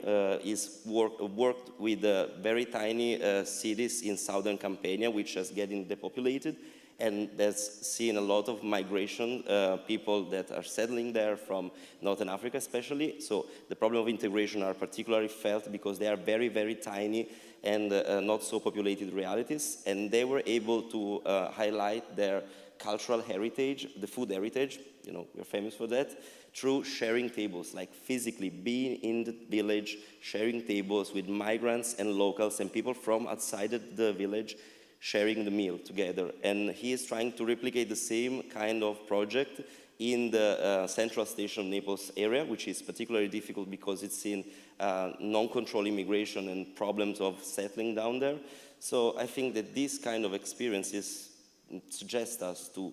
worked with very tiny cities in southern Campania, which is getting depopulated, and that's seen a lot of migration, people that are settling there from Northern Africa especially. So the problem of integration are particularly felt because they are very, very tiny and not so populated realities, and they were able to highlight their cultural heritage, the food heritage, you know, we're famous for that, through sharing tables, like physically being in the village, sharing tables with migrants and locals and people from outside the village, sharing the meal together. And he is trying to replicate the same kind of project in the central station of Naples area, which is particularly difficult because it's in non-controlled immigration and problems of settling down there. So I think that this kind of experiences suggest us to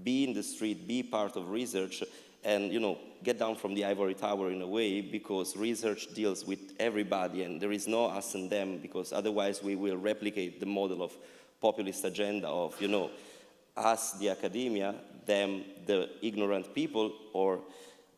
be in the street, be part of research, and, you know, get down from the ivory tower in a way, because research deals with everybody and there is no us and them, because otherwise we will replicate the model of populist agenda of, you know, us, the academia, them, the ignorant people, or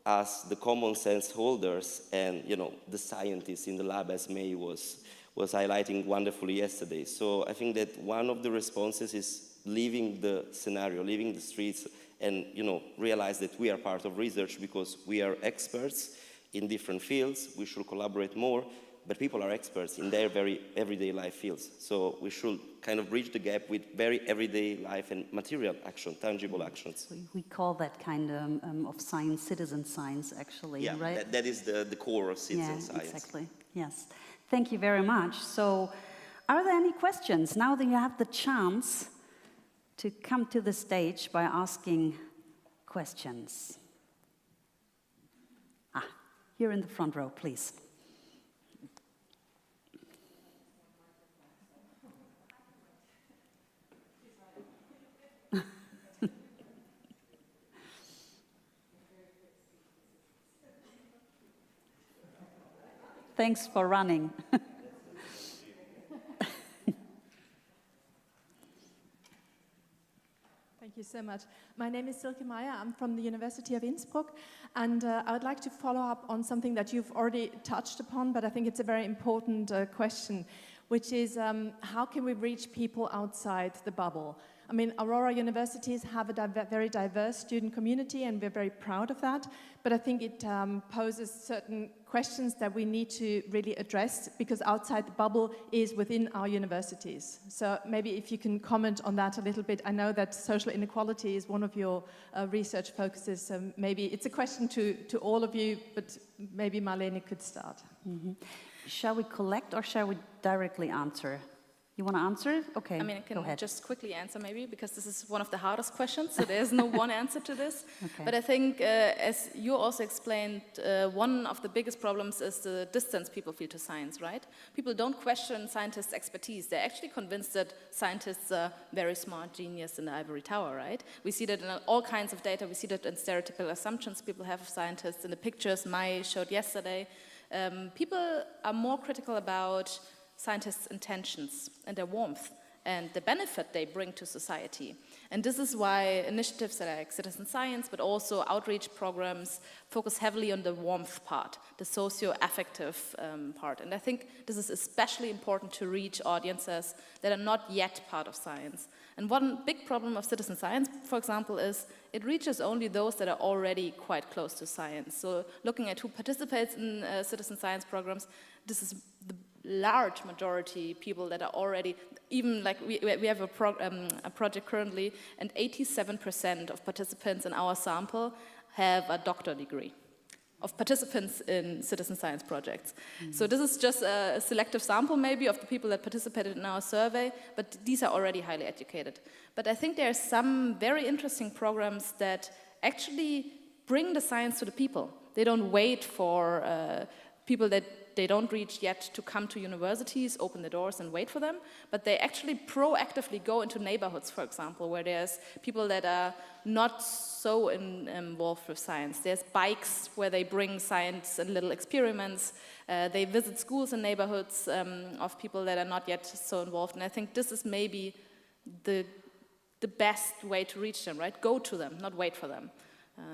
us, the common sense holders, and, you know, the scientists in the lab, as May was highlighting wonderfully yesterday. So I think that one of the responses is leaving the scenario, leaving the streets, and, you know, realize that we are part of research because we are experts in different fields. We should collaborate more, but people are experts in their very everyday life fields. So we should kind of bridge the gap with very everyday life and material action, tangible actions. We call that kind of science, citizen science, actually, yeah, right? That is the core of citizen science. Exactly, yes. Thank you very much. So are there any questions? Now that you have the chance to come to the stage by asking questions. Here in the front row, please. Thanks for running. Thank you so much. My name is Silke Meyer. I'm from the University of Innsbruck, and I would like to follow up on something that you've already touched upon, but I think it's a very important question, which is how can we reach people outside the bubble? I mean, Aurora universities have a very diverse student community, and we're very proud of that, but I think it poses certain questions that we need to really address, because outside the bubble is within our universities. So maybe if you can comment on that a little bit. I know that social inequality is one of your research focuses, so maybe it's a question to all of you, but maybe Marlene could start. Mm-hmm. Shall we collect or shall we directly answer? You want to answer? Okay, I mean, I can go ahead. just quickly answer maybe, because this is one of the hardest questions, so there's no one answer to this. Okay. But I think, as you also explained, one of the biggest problems is the distance people feel to science, right? People don't question scientists' expertise. They're actually convinced that scientists are very smart genius in the ivory tower, right? We see that in all kinds of data. We see that in stereotypical assumptions people have of scientists. In the pictures Mai showed yesterday, people are more critical about scientists' intentions and their warmth and the benefit they bring to society. And this is why initiatives like citizen science, but also outreach programs, focus heavily on the warmth part, the socio-affective part. And I think this is especially important to reach audiences that are not yet part of science. And one big problem of citizen science, for example, is it reaches only those that are already quite close to science. So looking at who participates in citizen science programs, this is the large majority people that are already, even like we have a project currently, and 87% of participants in our sample have a doctor degree of participants in citizen science projects. So this is just a selective sample maybe of the people that participated in our survey, but these are already highly educated. But I think there are some very interesting programs that actually bring the science to the people. They don't wait for people that they don't reach yet to come to universities, open the doors and wait for them, but they actually proactively go into neighborhoods, for example, where there's people that are not so involved with science. There's bikes where they bring science and little experiments. They visit schools and neighborhoods of people that are not yet so involved. And I think this is maybe the best way to reach them, right? Go to them, not wait for them.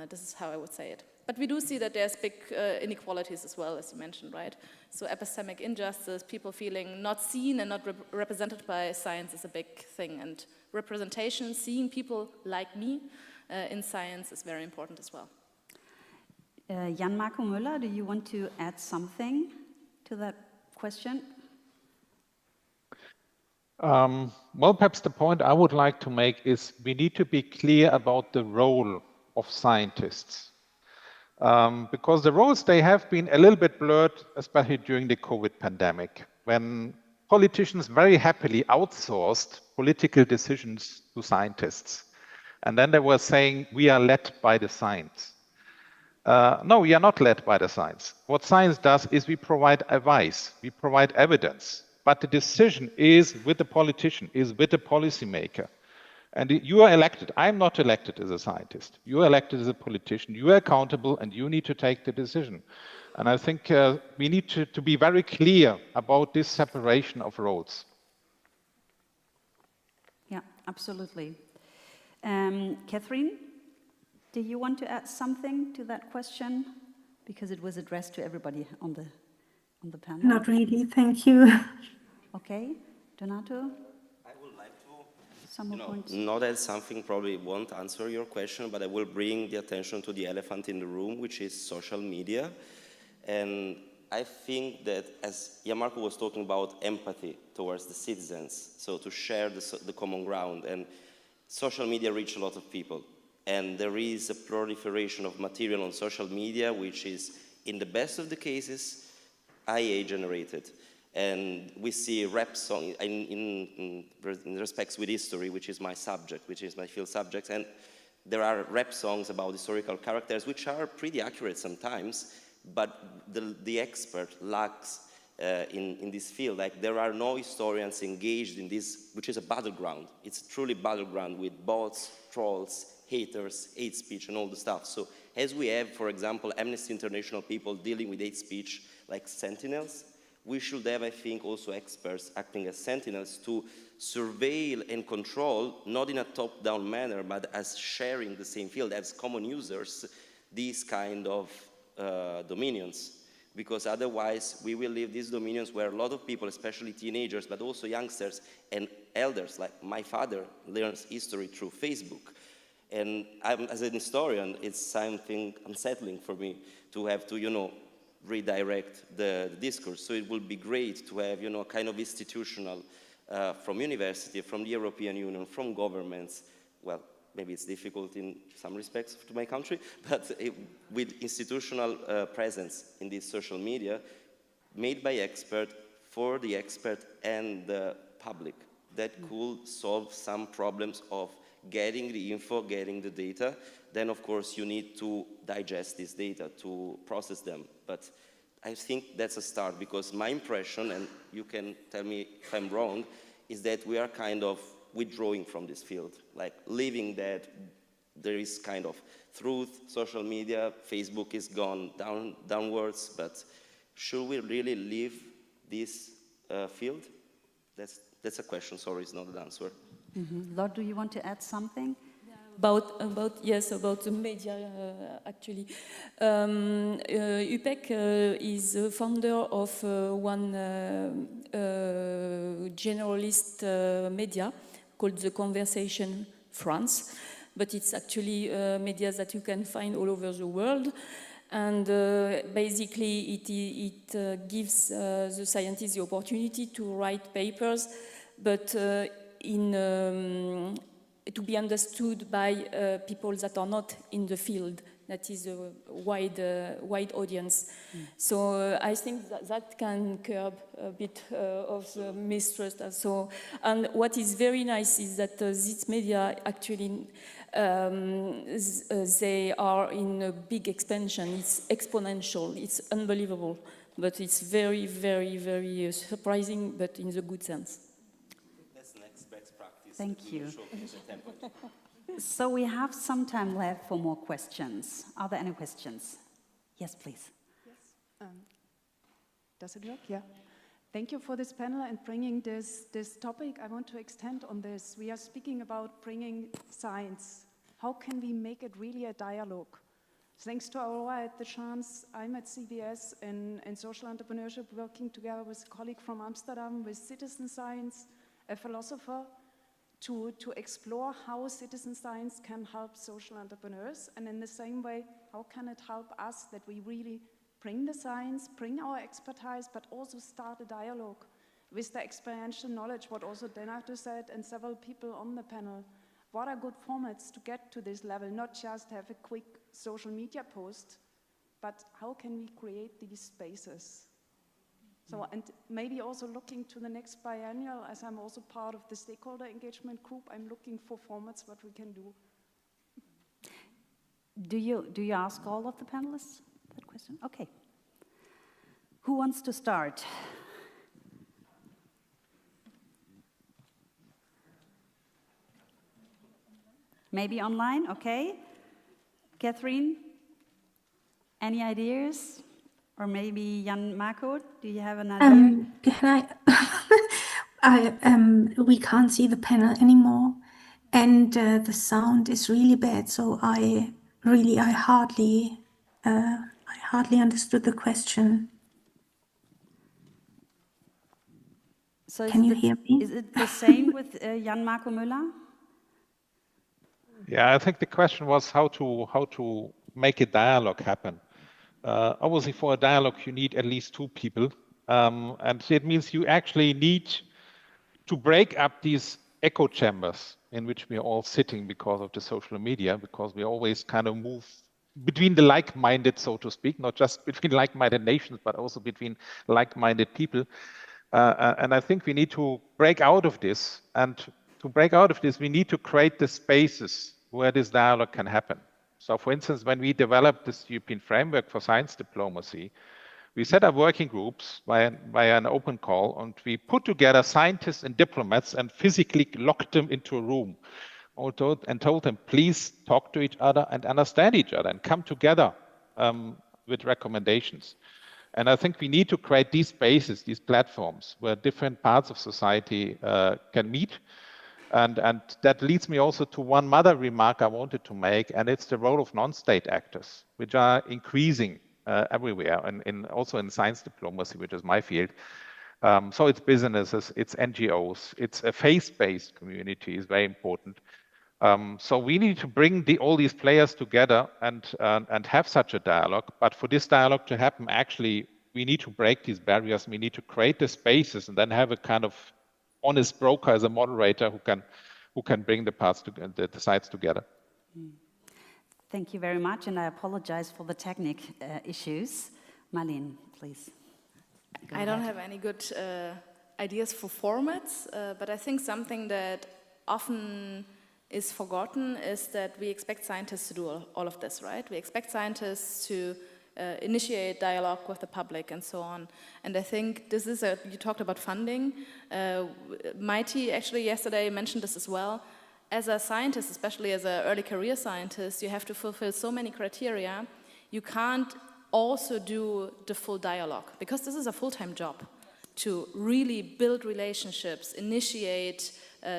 This is how I would say it. But we do see that there's big inequalities as well, as you mentioned, right? So epistemic injustice, people feeling not seen and not represented by science is a big thing. And representation, seeing people like me in science is very important as well. Jan Marco Müller, do you want to add something to that question? Well, perhaps the point I would like to make is we need to be clear about the role of scientists. Because the roles, they have been a little bit blurred, especially during the COVID pandemic, when politicians very happily outsourced political decisions to scientists. And then they were saying, we are led by the science. No, we are not led by the science. What science does is we provide advice, we provide evidence, but the decision is with the politician, is with the policymaker. And you are elected. I'm not elected as a scientist. You are elected as a politician. You are accountable and you need to take the decision. And I think we need to be very clear about this separation of roles. Yeah, absolutely. Catherine, do you want to add something to that question? Because it was addressed to everybody on the panel. Not really, thank you. Okay, Donato? Not as something probably won't answer your question, but I will bring the attention to the elephant in the room, which is social media. And I think that, as Jan-Marco was talking about empathy towards the citizens, so to share the common ground, and social media reach a lot of people. And there is a proliferation of material on social media, which is, in the best of the cases, IA generated. And we see rap songs in respects with history, which is my subject, which is my field subject, and there are rap songs about historical characters, which are pretty accurate sometimes, but the expert lacks in this field. Like, there are no historians engaged in this, which is a battleground. It's truly battleground with bots, trolls, haters, hate speech, and all the stuff. So as we have, for example, Amnesty International people dealing with hate speech like sentinels, we should have, I think, also experts acting as sentinels to surveil and control, not in a top-down manner, but as sharing the same field, as common users, these kind of dominions. Because otherwise, we will leave these dominions where a lot of people, especially teenagers, but also youngsters and elders, like my father, learns history through Facebook. And as an historian, it's something unsettling for me to have to, redirect the discourse. So it will be great to have, a kind of institutional, from university, from the European Union, from governments. Well, maybe it's difficult in some respects to my country, but with institutional presence in this social media, made by expert, for the expert and the public, that could solve some problems of getting the info, getting the data. Then, of course, you need to digest this data, to process them. But I think that's a start, because my impression, and you can tell me if I'm wrong, is that we are kind of withdrawing from this field, like leaving that there is kind of truth, social media, Facebook is gone downwards, but should we really leave this field? That's a question, sorry, it's not an answer. Mm-hmm. Lord, do you want to add something? About the media, actually. UPEC is the founder of one generalist media called The Conversation France, but it's actually media that you can find all over the world. And basically, it gives the scientists the opportunity to write papers, but to be understood by people that are not in the field that is a wide audience. So I think that can curb a bit of the mistrust also. And what is very nice is that these media actually they are in a big expansion. It's exponential. It's unbelievable. But it's very, very, very surprising, but in the good sense. That's next best practice. Thank you. So we have some time left for more questions. Are there any questions? Yes, please. Yes. Does it work? Yeah. Thank you for this panel and bringing this topic. I want to extend on this. We are speaking about bringing science. How can we make it really a dialogue? Thanks to Aurora, I had the chance, I'm at CBS in social entrepreneurship, working together with a colleague from Amsterdam with citizen science, a philosopher, to explore how citizen science can help social entrepreneurs. And in the same way, how can it help us that we really bring the science, bring our expertise, but also start a dialogue with the experiential knowledge, what also Denardo said, and several people on the panel. What are good formats to get to this level, not just have a quick social media post, but how can we create these spaces? So, and maybe also looking to the next biennial, as I'm also part of the stakeholder engagement group, I'm looking for formats what we can do. Do you ask all of the panelists that question? Okay. Who wants to start? Maybe online, okay. Catherine, any ideas? Or maybe Jan Marco, do you have an idea? Can we can't see the panel anymore, and the sound is really bad. So I hardly understood the question. So can you hear me? Is it the same with Jan Marco Müller? Yeah, I think the question was how to make a dialogue happen. Obviously, for a dialogue, you need at least two people. And it means you actually need to break up these echo chambers in which we are all sitting because of the social media, because we always kind of move between the like-minded, so to speak, not just between like-minded nations, but also between like-minded people. And I think we need to break out of this. And to break out of this, we need to create the spaces where this dialogue can happen. So, for instance, when we developed this European framework for science diplomacy, we set up working groups via an open call, and we put together scientists and diplomats and physically locked them into a room and told them, please talk to each other and understand each other and come together with recommendations. And I think we need to create these spaces, these platforms, where different parts of society can meet. And that leads me also to one other remark I wanted to make, and it's the role of non-state actors, which are increasing everywhere, and also in science diplomacy, which is my field. So it's businesses, it's NGOs, it's a faith-based community is very important. So we need to bring all these players together and have such a dialogue. But for this dialogue to happen, actually, we need to break these barriers. We need to create the spaces and then have a kind of honest broker as a moderator who can bring the sides together. Thank you very much, and I apologize for the technical issues. Marlene, please. I don't have any good ideas for formats, but I think something that often is forgotten is that we expect scientists to do all of this, right? We expect scientists to initiate dialogue with the public and so on. And I think this is you talked about funding. Mighty actually yesterday mentioned this as well. As a scientist, especially as an early career scientist, you have to fulfill so many criteria. You can't also do the full dialogue, because this is a full-time job to really build relationships, initiate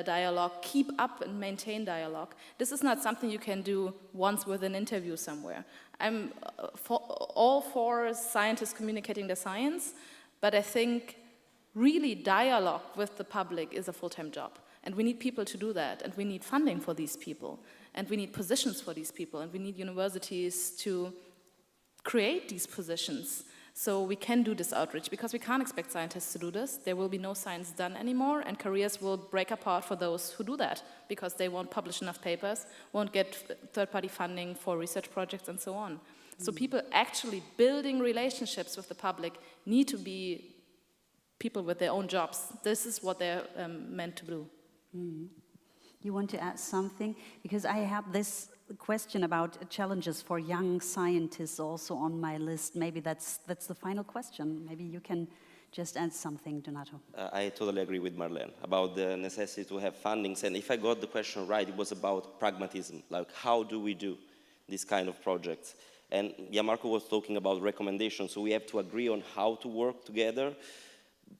dialogue, keep up and maintain dialogue. This is not something you can do once with an interview somewhere. I'm all for scientists communicating the science, but I think really dialogue with the public is a full-time job. And we need people to do that, and we need funding for these people, and we need positions for these people, and we need universities to create these positions So we can do this outreach because we can't expect scientists to do this. There will be no science done anymore, and careers will break apart for those who do that because they won't publish enough papers, won't get third-party funding for research projects and so on. So people actually building relationships with the public need to be people with their own jobs. This is what they're meant to do. You want to add something? Because I have this question about challenges for young scientists also on my list. Maybe that's the final question. Maybe you can just add something, Donato. I totally agree with Marlene about the necessity to have fundings. And if I got the question right, it was about pragmatism. Like, how do we do this kind of projects? And Marco was talking about recommendations. So we have to agree on how to work together.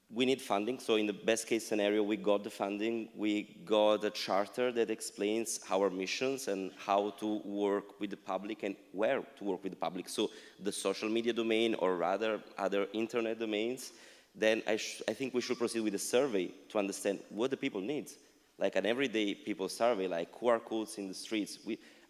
We need funding, so in the best case scenario, we got the funding, we got a charter that explains our missions and how to work with the public and where to work with the public. So the social media domain, or rather other internet domains, then I think we should proceed with a survey to understand what the people need. Like an everyday people survey, like QR codes in the streets.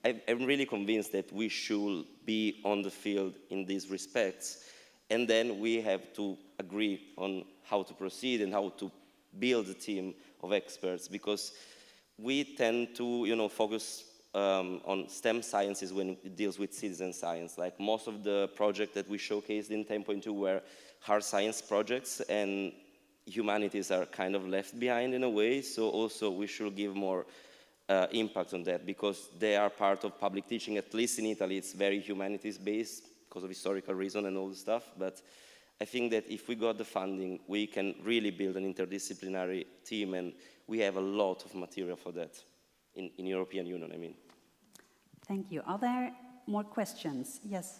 I'm really convinced that we should be on the field in these respects. And then we have to agree on how to proceed and how to build a team of experts, because we tend to, focus on STEM sciences when it deals with citizen science. Like most of the projects that we showcased in 10.2 were hard science projects, and humanities are kind of left behind in a way. So also we should give more impact on that, because they are part of public teaching. At least in Italy, it's very humanities based, because of historical reason and all the stuff, but I think that if we got the funding, we can really build an interdisciplinary team, and we have a lot of material for that in European Union, I mean. Thank you. Are there more questions? Yes.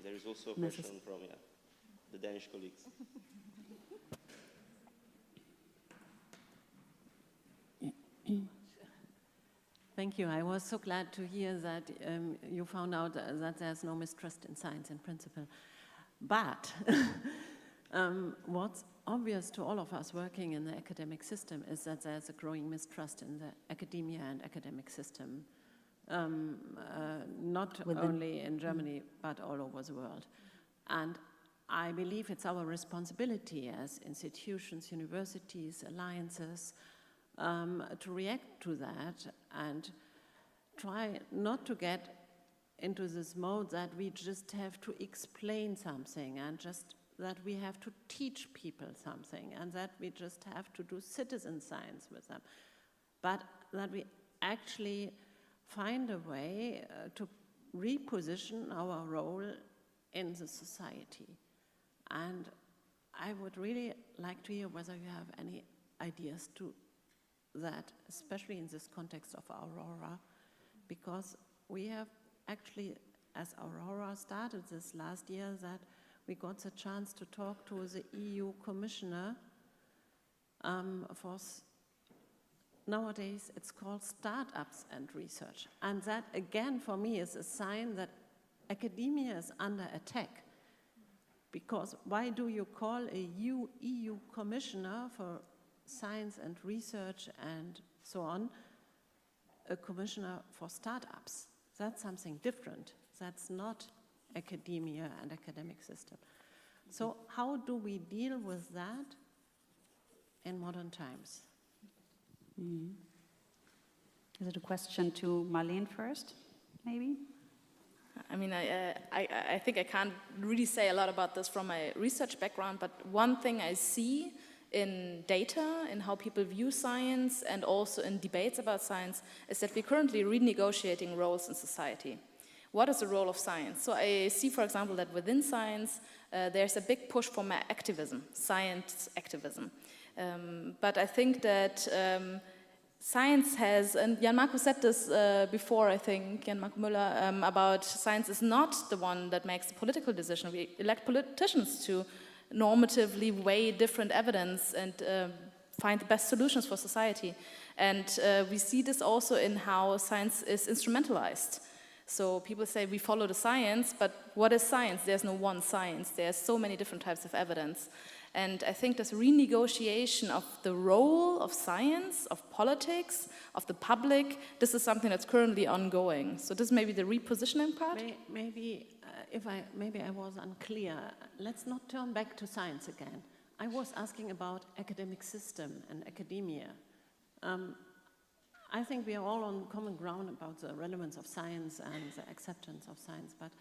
There is also a question from the Danish colleagues. Thank you. I was so glad to hear that you found out that there's no mistrust in science in principle. But what's obvious to all of us working in the academic system is that there's a growing mistrust in the academia and academic system, not only in Germany, but all over the world. And I believe it's our responsibility as institutions, universities, alliances, to react to that and try not to get into this mode that we just have to explain something and just that we have to teach people something and that we just have to do citizen science with them, but that we actually find a way to reposition our role in the society. And I would really like to hear whether you have any ideas to that, especially in this context of Aurora, because we have actually, as Aurora started this last year, that we got the chance to talk to the EU Commissioner for, nowadays it's called startups and research. And that again for me is a sign that academia is under attack. Because why do you call a EU Commissioner for science and research and so on, a commissioner for startups? That's something different. That's not academia and academic system. So how do we deal with that in modern times? Is it a question to Marlene first, maybe? I mean, I think I can't really say a lot about this from my research background, but one thing I see in data, in how people view science, and also in debates about science, is that we're currently renegotiating roles in society. What is the role of science? So I see, for example, that within science, there's a big push for activism, science activism. But I think that science has, and Jan-Marco said this before, I think, Jan-Marco Müller, about science is not the one that makes the political decision. We elect politicians to normatively weigh different evidence and find the best solutions for society. And we see this also in how science is instrumentalized. So people say we follow the science, but what is science? There's no one science. There's so many different types of evidence. And I think this renegotiation of the role of science, of politics, of the public, this is something that's currently ongoing. So this may be the repositioning part? Maybe I was unclear. Let's not turn back to science again. I was asking about academic system and academia. I think we are all on common ground about the relevance of science and the acceptance of science, but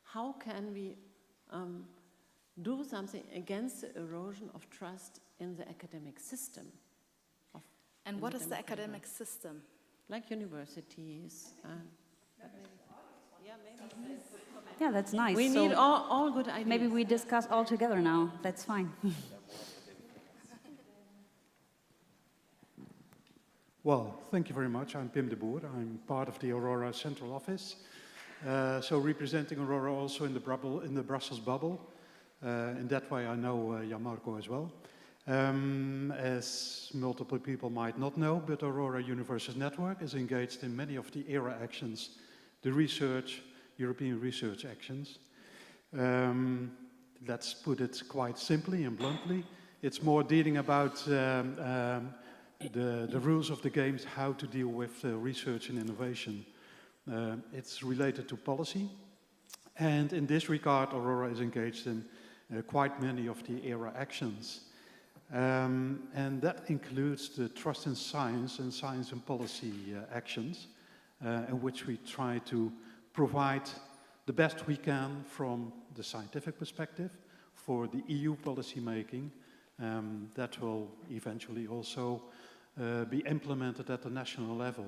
how can we do something against the erosion of trust in the academic system? And what is the academic system? Like universities. Yeah, that's nice. We need all good ideas. Maybe we discuss all together now. That's fine. Well, thank you very much. I'm Pim de Boer. I'm part of the Aurora Central Office. So representing Aurora also in the Brussels bubble. In that way I know Jan-Marco as well. As multiple people might not know, but Aurora University Network is engaged in many of the ERA actions, the European research actions. Let's put it quite simply and bluntly. It's more dealing about the rules of the game, how to deal with research and innovation. It's related to policy. And in this regard, Aurora is engaged in quite many of the ERA actions. And that includes the trust in science and policy actions, in which we try to provide the best we can from the scientific perspective for the EU policy making that will eventually also be implemented at the national level.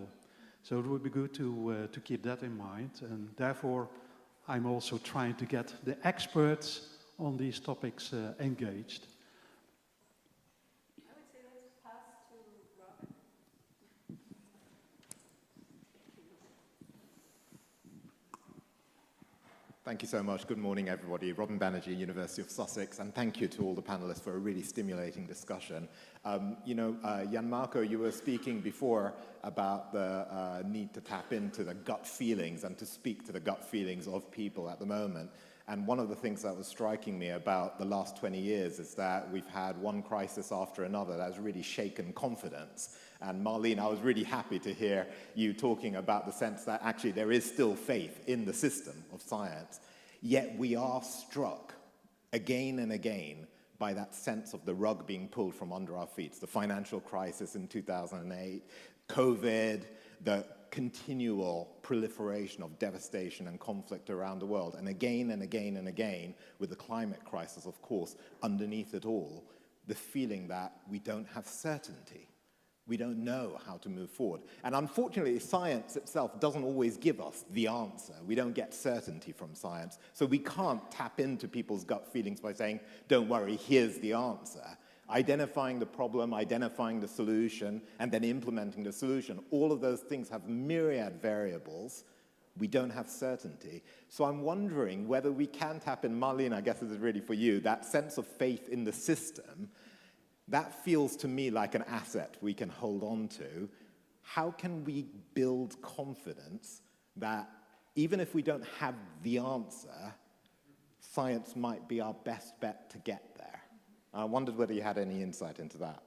So it would be good to keep that in mind, and therefore I'm also trying to get the experts on these topics engaged. I would say let's pass to Robin. Thank you so much. Good morning, everybody. Robin Banerjee, University of Sussex, and thank you to all the panelists for a really stimulating discussion. Jan-Marco, you were speaking before about the need to tap into the gut feelings and to speak to the gut feelings of people at the moment. And one of the things that was striking me about the last 20 years is that we've had one crisis after another that has really shaken confidence. And Marlene, I was really happy to hear you talking about the sense that actually there is still faith in the system of science. Yet we are struck again and again by that sense of the rug being pulled from under our feet. The financial crisis in 2008, COVID, the continual proliferation of devastation and conflict around the world, and again and again and again, with the climate crisis, of course, underneath it all, the feeling that we don't have certainty. We don't know how to move forward. And unfortunately, science itself doesn't always give us the answer. We don't get certainty from science. So we can't tap into people's gut feelings by saying, don't worry, here's the answer. Identifying the problem, identifying the solution, and then implementing the solution. All of those things have myriad variables. We don't have certainty. So I'm wondering whether we can tap in, Marlene, I guess this is really for you, that sense of faith in the system. That feels to me like an asset we can hold on to. How can we build confidence that even if we don't have the answer, science might be our best bet to get there? I wondered whether you had any insight into that.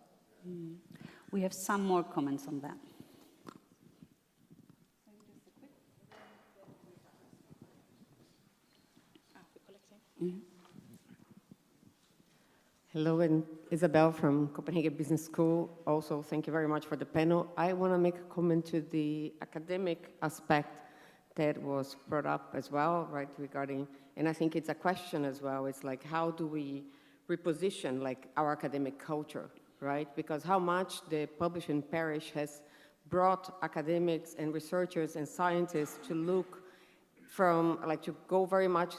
We have some more comments on that. Hello, and Isabel from Copenhagen Business School. Also, thank you very much for the panel. I want to make a comment to the academic aspect that was brought up as well, right, regarding, and I think it's a question as well. It's like, how do we reposition like our academic culture, right? Because how much the publishing parish has brought academics and researchers and scientists to look from, like, to go very much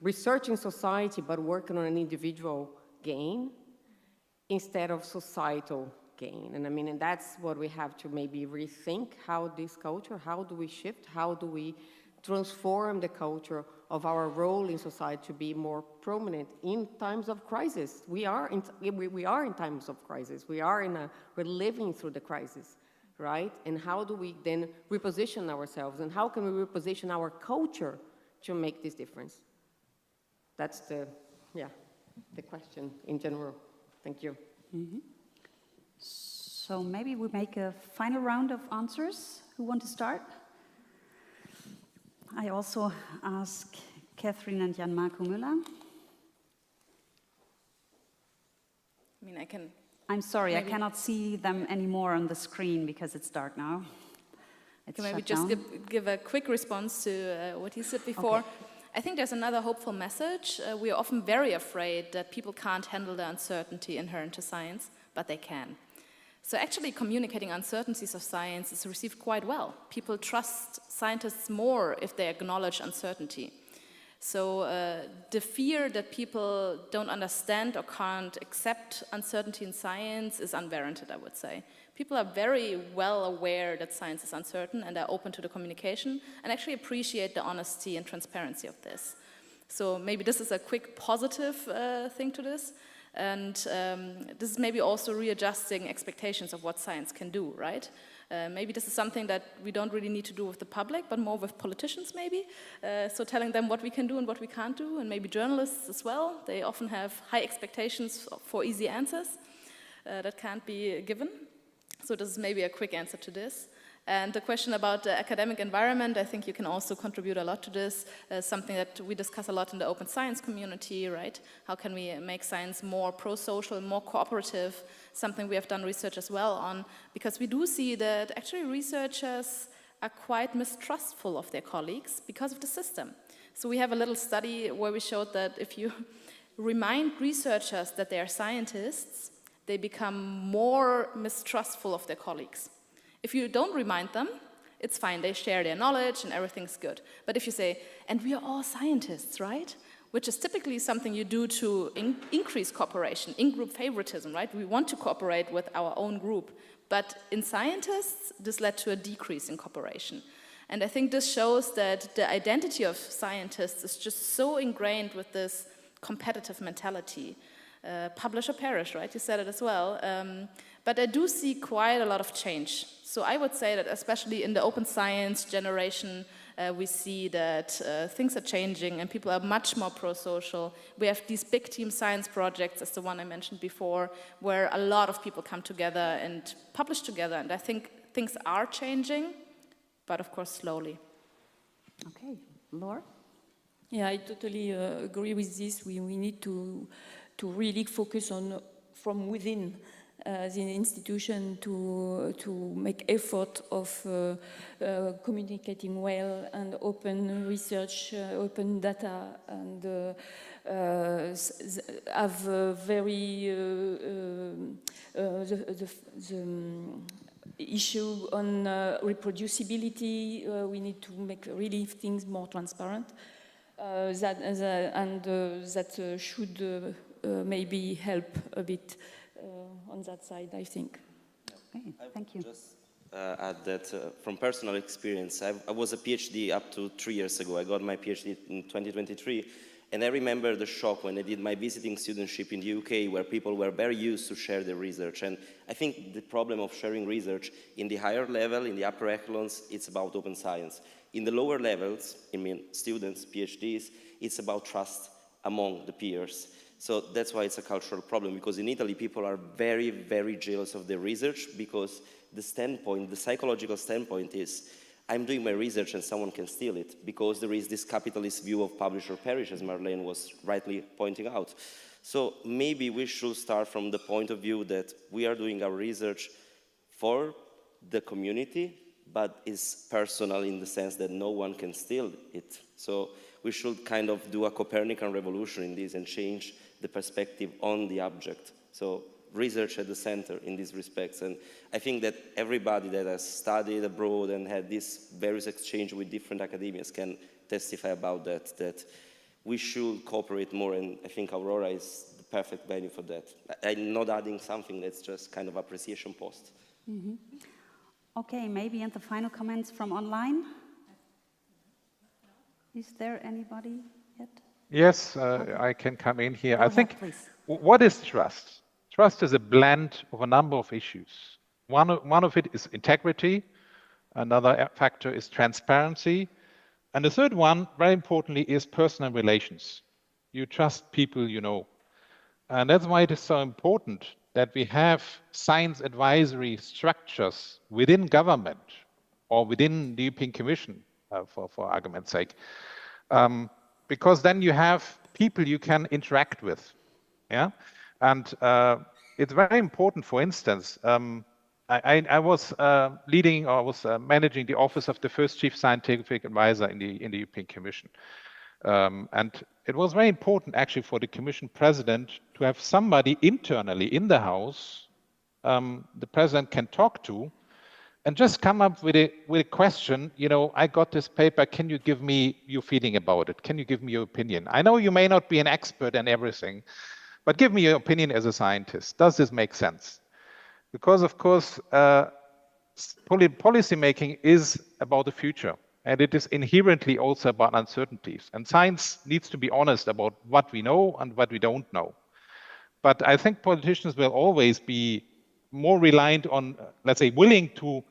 researching society, but working on an individual gain instead of societal gain. And I mean, and that's what we have to maybe rethink, how this culture, how do we shift, how do we transform the culture of our role in society to be more prominent in times of crisis. We are in times of crisis. We're living through the crisis, right? And how do we then reposition ourselves, and how can we reposition our culture to make this difference? That's the question in general. Thank you. Mm-hmm. So maybe we make a final round of answers. Who want to start? I also ask Catherine and Jan-Marco Müller. I mean, I can... I'm sorry, I cannot see them anymore on the screen because it's dark now. Can maybe just give a quick response to what he said before. Okay. I think there's another hopeful message. We are often very afraid that people can't handle the uncertainty inherent to science, but they can. So actually communicating uncertainties of science is received quite well. People trust scientists more if they acknowledge uncertainty. So the fear that people don't understand or can't accept uncertainty in science is unwarranted, I would say. People are very well aware that science is uncertain and are open to the communication and actually appreciate the honesty and transparency of this. So maybe this is a quick positive thing to this. And this is maybe also readjusting expectations of what science can do, right? Maybe this is something that we don't really need to do with the public, but more with politicians maybe. So telling them what we can do and what we can't do, and maybe journalists as well. They often have high expectations for easy answers that can't be given. So this is maybe a quick answer to this. And the question about the academic environment, I think you can also contribute a lot to this. Something that we discuss a lot in the open science community, right? How can we make science more pro-social, more cooperative? Something we have done research as well on, because we do see that actually researchers are quite mistrustful of their colleagues because of the system. So we have a little study where we showed that if you remind researchers that they are scientists, they become more mistrustful of their colleagues. If you don't remind them, it's fine, they share their knowledge and everything's good. But if you say, and we are all scientists, right? Which is typically something you do to increase cooperation, in-group favoritism, right? We want to cooperate with our own group. But in scientists, this led to a decrease in cooperation. And I think this shows that the identity of scientists is just so ingrained with this competitive mentality. Publish or perish, right? You said it as well. But I do see quite a lot of change. So I would say that especially in the open science generation, we see that things are changing and people are much more pro-social. We have these big team science projects, as the one I mentioned before, where a lot of people come together and publish together. And I think things are changing, but of course slowly. Okay, Laura? Yeah, I totally agree with this. We need to really focus on from within the institution to make effort of communicating well and open research, open data, and have very the issue on reproducibility. We need to make really things more transparent. That should maybe help a bit on that side, I think. Okay, thank you. Just add that from personal experience, I was a PhD up to 3 years ago. I got my PhD in 2023, and I remember the shock when I did my visiting studentship in the UK, where people were very used to share their research. And I think the problem of sharing research in the higher level, in the upper echelons, it's about open science. In the lower levels, I mean students, PhDs, it's about trust among the peers. So that's why it's a cultural problem, because in Italy people are very, very jealous of their research, because the standpoint, the psychological standpoint is, I'm doing my research and someone can steal it, because there is this capitalist view of publish or perish, as Marlene was rightly pointing out. So maybe we should start from the point of view that we are doing our research for the community, but it's personal in the sense that no one can steal it. So we should kind of do a Copernican revolution in this and change the perspective on the object. So research at the center in these respects. And I think that everybody that has studied abroad and had this various exchange with different academias can testify about that, that we should cooperate more, and I think Aurora is the perfect venue for that. I'm not adding something, that's just kind of appreciation post. Mm-hmm. Okay, maybe and the final comments from online. Is there anybody yet? Yes, okay. I can come in here. Go I ahead, think, please. what is trust? Trust is a blend of a number of issues. One of it is integrity. Another factor is transparency. And the third one, very importantly, is personal relations. You trust people you know. And that's why it is so important that we have science advisory structures within government or within the European Commission, for argument's sake. Because then you have people you can interact with. Yeah? And it's very important, for instance, I was managing the office of the first chief scientific advisor in the European Commission. And it was very important actually for the Commission president to have somebody internally in the House the president can talk to and just come up with a question, you know, I got this paper, can you give me your feeling about it? Can you give me your opinion? I know you may not be an expert in everything, but give me your opinion as a scientist. Does this make sense? Because, of course, policy making is about the future, and it is inherently also about uncertainties. And science needs to be honest about what we know and what we don't know. But I think politicians will always be more reliant on, let's say, willing to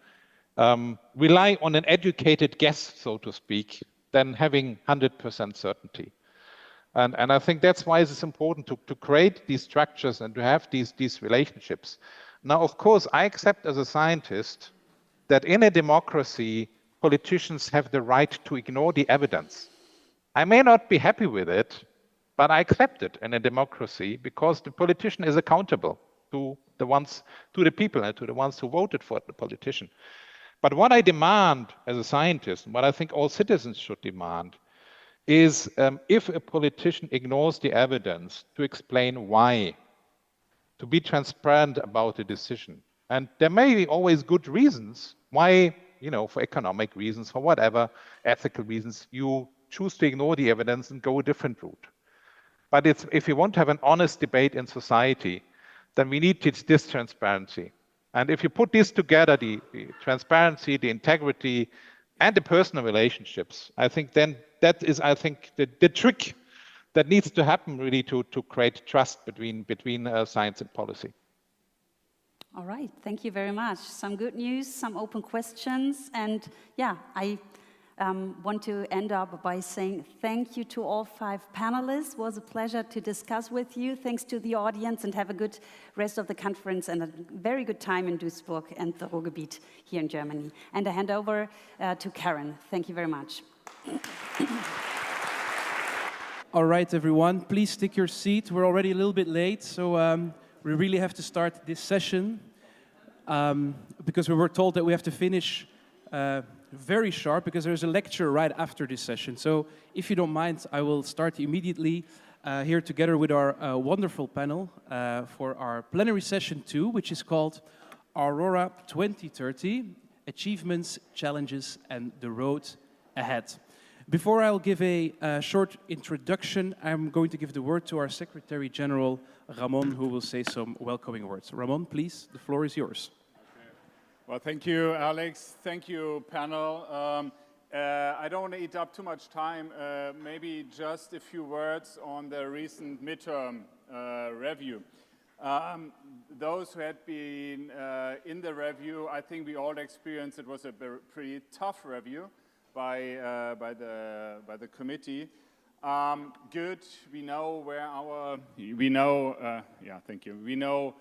rely on an educated guess, so to speak, than having 100% certainty. And I think that's why it's important to create these structures and to have these relationships. Now, of course, I accept as a scientist that in a democracy, politicians have the right to ignore the evidence. I may not be happy with it, but I accept it in a democracy because the politician is accountable to the people and to the ones who voted for the politician. But what I demand as a scientist, what I think all citizens should demand, is if a politician ignores the evidence, to explain why, to be transparent about the decision. And there may be always good reasons why, you know, for economic reasons, for whatever, ethical reasons, you choose to ignore the evidence and go a different route. But if you want to have an honest debate in society, then we need this transparency. And if you put this together, the transparency, the integrity, and the personal relationships, I think then that is, I think, the trick that needs to happen really to create trust between science and policy. All right, thank you very much. Some good news, some open questions, and yeah, I want to end up by saying thank you to all 5 panelists. It was a pleasure to discuss with you. Thanks to the audience, and have a good rest of the conference and a very good time in Duisburg and the Ruhrgebiet here in Germany. And I hand over to Karen. Thank you very much. All right, everyone, please take your seat. We're already a little bit late, so we really have to start this session because we were told that we have to finish very sharp because there's a lecture right after this session. So if you don't mind, I will start immediately here together with our wonderful panel for our plenary session 2, which is called Aurora 2030, Achievements, Challenges, and the Road Ahead. Before I'll give a short introduction, I'm going to give the word to our Secretary General, Ramon, who will say some welcoming words. Ramon, please, the floor is yours. Well, thank you, Alex. Thank you, panel. I don't want to eat up too much time. Maybe just a few words on the recent midterm review. Those who had been in the review, I think we all experienced it was a pretty tough review by the committee. Good. We know where we know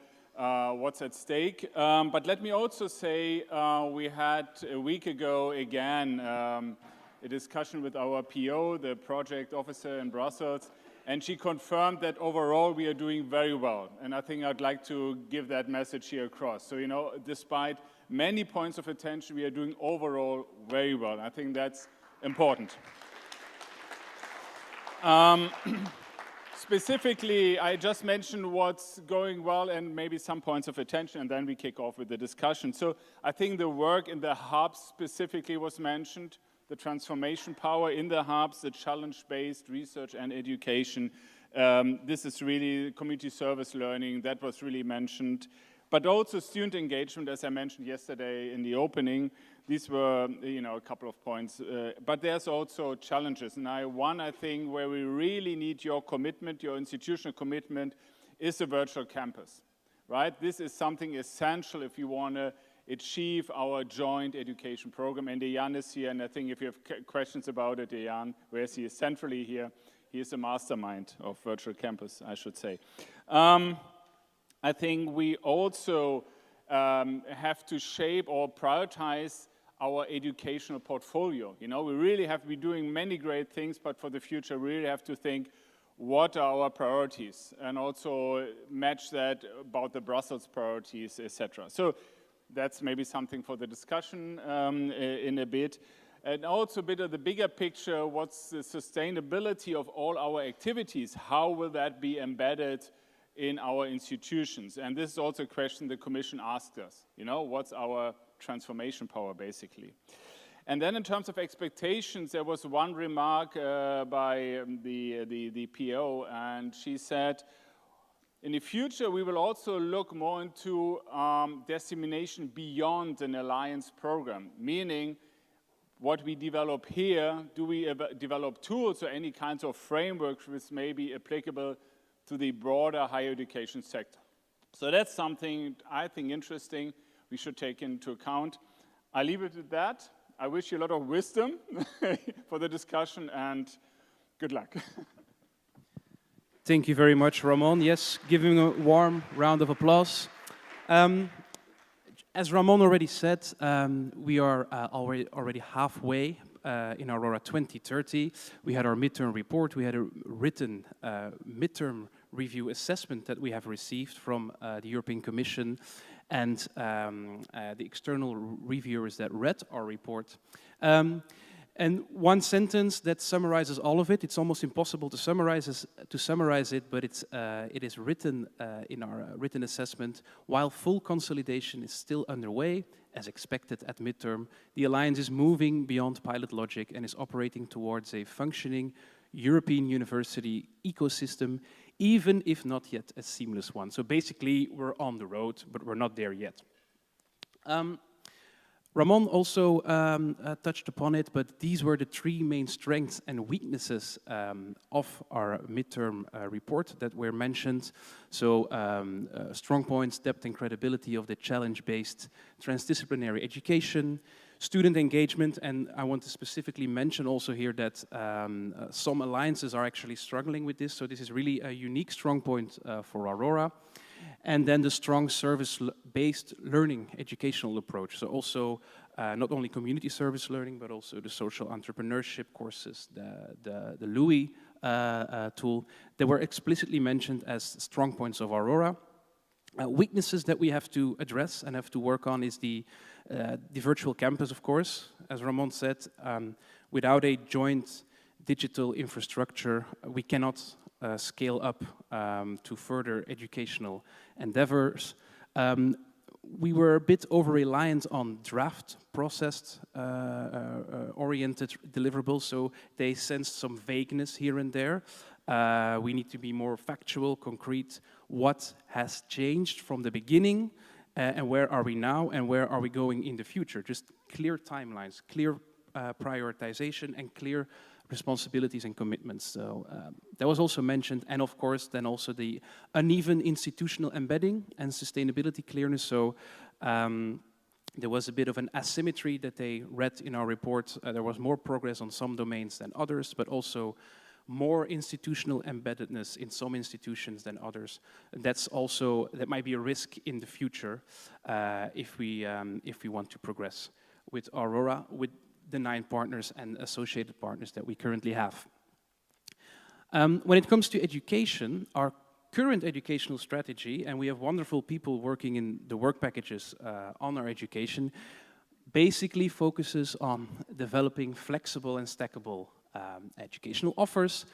what's at stake. But let me also say we had a week ago again a discussion with our PO, the project officer in Brussels, and she confirmed that overall we are doing very well. And I think I'd like to give that message here across. So, you know, despite many points of attention, we are doing overall very well. I think that's important. Specifically, I just mentioned what's going well and maybe some points of attention, and then we kick off with the discussion. So I think the work in the hubs specifically was mentioned, the transformation power in the hubs, the challenge-based research and education. This is really community service learning, that was really mentioned. But also student engagement, as I mentioned yesterday in the opening. These were, you know, a couple of points. But there's also challenges. And I think, where we really need your commitment, your institutional commitment, is a virtual campus. right? This is something essential if you want to achieve our joint education program. And Jan is here, and I think if you have questions about it, Jan, whereas he is centrally here, he is the mastermind of Virtual Campus, I should say. I think we also have to shape or prioritize our educational portfolio. You know, we really have to be doing many great things, but for the future, we really have to think, what are our priorities? And also match that about the Brussels priorities, etc. So that's maybe something for the discussion in a bit. And also a bit of the bigger picture, what's the sustainability of all our activities? How will that be embedded in our institutions? And this is also a question the Commission asked us. You know, what's our transformation power, basically? And then in terms of expectations, there was one remark by the PO, and she said, in the future, we will also look more into dissemination beyond an alliance program, meaning what we develop here, do we develop tools or any kinds of frameworks which may be applicable to the broader higher education sector? So that's something I think interesting we should take into account. I leave it at that. I wish you a lot of wisdom for the discussion, and good luck. Thank you very much, Ramon. Yes, giving a warm round of applause. As Ramon already said, we are already halfway in Aurora 2030. We had our midterm report. We had a written midterm review assessment that we have received from the European Commission and the external reviewers that read our report. And one sentence that summarizes all of it. It's almost impossible to summarize it, but it is written in our written assessment. While full consolidation is still underway, as expected at midterm, the Alliance is moving beyond pilot logic and is operating towards a functioning European university ecosystem, even if not yet a seamless one. So basically, we're on the road, but we're not there yet. Ramon also touched upon it, but these were the three main strengths and weaknesses of our midterm report that were mentioned. So strong points, depth and credibility of the challenge-based transdisciplinary education, student engagement, and I want to specifically mention also here that some alliances are actually struggling with this, so this is really a unique strong point for Aurora. And then the strong service-based learning educational approach. So also not only community service learning, but also the social entrepreneurship courses, the LUI tool, that were explicitly mentioned as strong points of Aurora. Weaknesses that we have to address and have to work on is the virtual campus, of course. As Ramon said, without a joint digital infrastructure, we cannot scale up to further educational endeavors. We were a bit over-reliant on draft processed oriented deliverables, so they sensed some vagueness here and there. We need to be more factual, concrete. What has changed from the beginning, and where are we now, and where are we going in the future? Just clear timelines, clear prioritization, and clear responsibilities and commitments. So that was also mentioned, and of course then also the uneven institutional embedding and sustainability clearness. So there was a bit of an asymmetry that they read in our report. There was more progress on some domains than others, but also more institutional embeddedness in some institutions than others. That might be a risk in the future if we want to progress with Aurora, with the 9 partners and associated partners that we currently have. When it comes to education, our current educational strategy, and we have wonderful people working in the work packages on our education, basically focuses on developing flexible and stackable educational offers,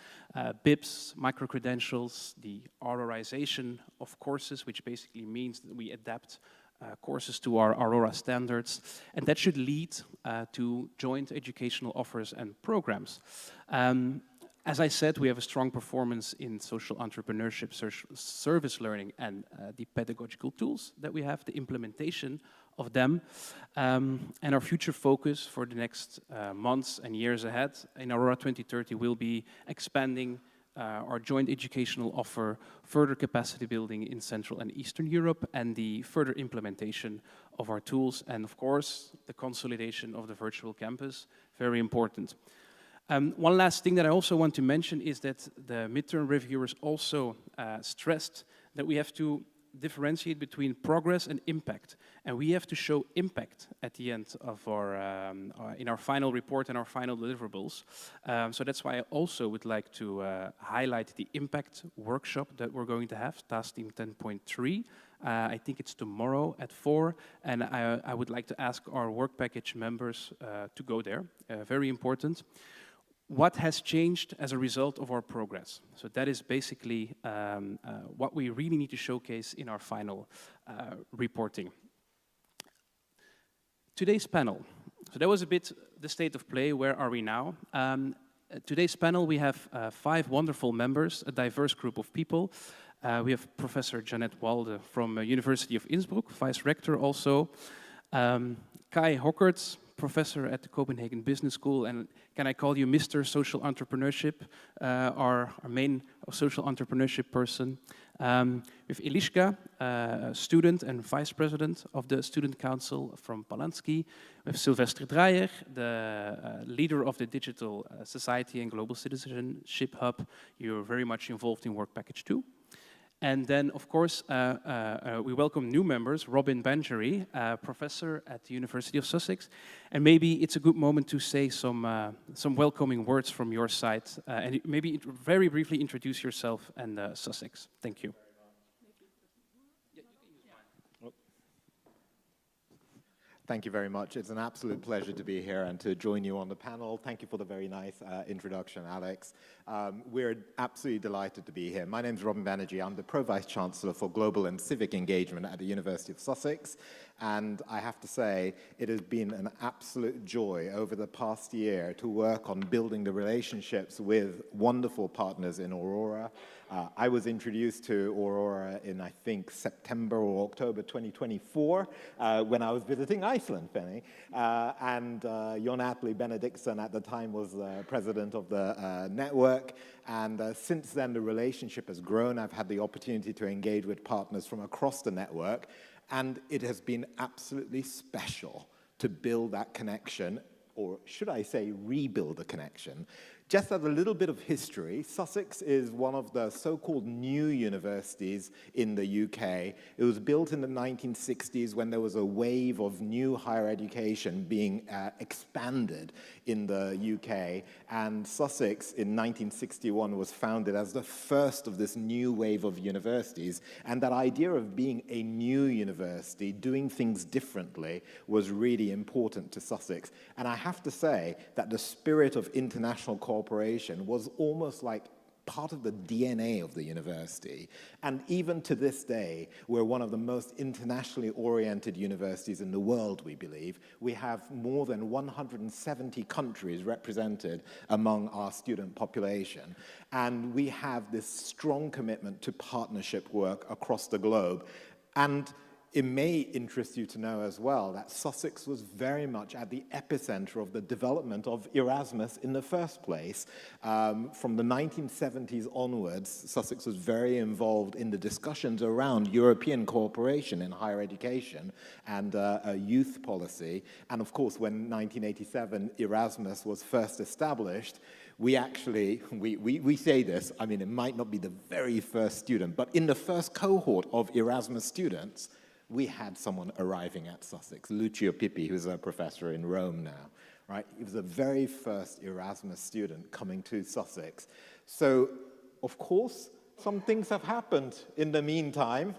BIPs, micro-credentials, the Aurorization of courses, which basically means that we adapt courses to our Aurora standards, and that should lead to joint educational offers and programs. As I said, we have a strong performance in social entrepreneurship, service learning, and the pedagogical tools that we have, the implementation of them. And our future focus for the next months and years ahead in Aurora 2030 will be expanding our joint educational offer, further capacity building in Central and Eastern Europe, and the further implementation of our tools, and of course, the consolidation of the virtual campus, very important. One last thing that I also want to mention is that the midterm reviewers also stressed that we have to differentiate between progress and impact, and we have to show impact at the end of our in our final report and our final deliverables. So that's why I also would like to highlight the impact workshop that we're going to have, Task Team 10.3. I think it's tomorrow at 4, and I would like to ask our work package members to go there. Very important. What has changed as a result of our progress? So that is basically what we really need to showcase in our final reporting. Today's panel. So that was a bit the state of play. Where are we now? Today's panel, we have 5 wonderful members, a diverse group of people. We have Professor Jeanette Walde from University of Innsbruck, Vice Rector also. Kai Hockerts, Professor at the Copenhagen Business School, and can I call you Mr. Social Entrepreneurship, our main social entrepreneurship person. With Eliška, student and Vice President of the Student Council from Palansky. With Sylvester Dreyer, the leader of the Digital Society and Global Citizenship Hub. You're very much involved in Work Package 2. And then, of course, we welcome new members, Robin Bangery, professor at the University of Sussex. And maybe it's a good moment to say some welcoming words from your side. And maybe very briefly introduce yourself and Sussex. Thank you. Thank you very much. It's an absolute pleasure to be here and to join you on the panel. Thank you for the very nice introduction, Alex. We're absolutely delighted to be here. My name is Robin Banerjee. I'm the Pro-Vice Chancellor for Global and Civic Engagement at the University of Sussex. And I have to say, it has been an absolute joy over the past year to work on building the relationships with wonderful partners in Aurora. I was introduced to Aurora in, I think, September or October 2024 when I was visiting Iceland, Penny. And Jon Atli Benediktsson at the time was president of the network. And since then, the relationship has grown. I've had the opportunity to engage with partners from across the network. And it has been absolutely special to build that connection, or should I say rebuild the connection. Just as a little bit of history, Sussex is one of the so-called new universities in the UK. It was built in the 1960s when there was a wave of new higher education being expanded in the UK. And Sussex in 1961 was founded as the first of this new wave of universities. And that idea of being a new university, doing things differently, was really important to Sussex. And I have to say that the spirit of international cooperation was almost like part of the DNA of the university. And even to this day, we're one of the most internationally oriented universities in the world, we believe. We have more than 170 countries represented among our student population. And we have this strong commitment to partnership work across the globe. And it may interest you to know as well that Sussex was very much at the epicenter of the development of Erasmus in the first place. From the 1970s onwards, Sussex was very involved in the discussions around European cooperation in higher education and youth policy. And of course, when 1987 Erasmus was first established, we actually, we say this, I mean, it might not be the very first student, but in the first cohort of Erasmus students, we had someone arriving at Sussex, Lucio Pippi, who's a professor in Rome now, right? He was the very first Erasmus student coming to Sussex. So, of course, some things have happened in the meantime,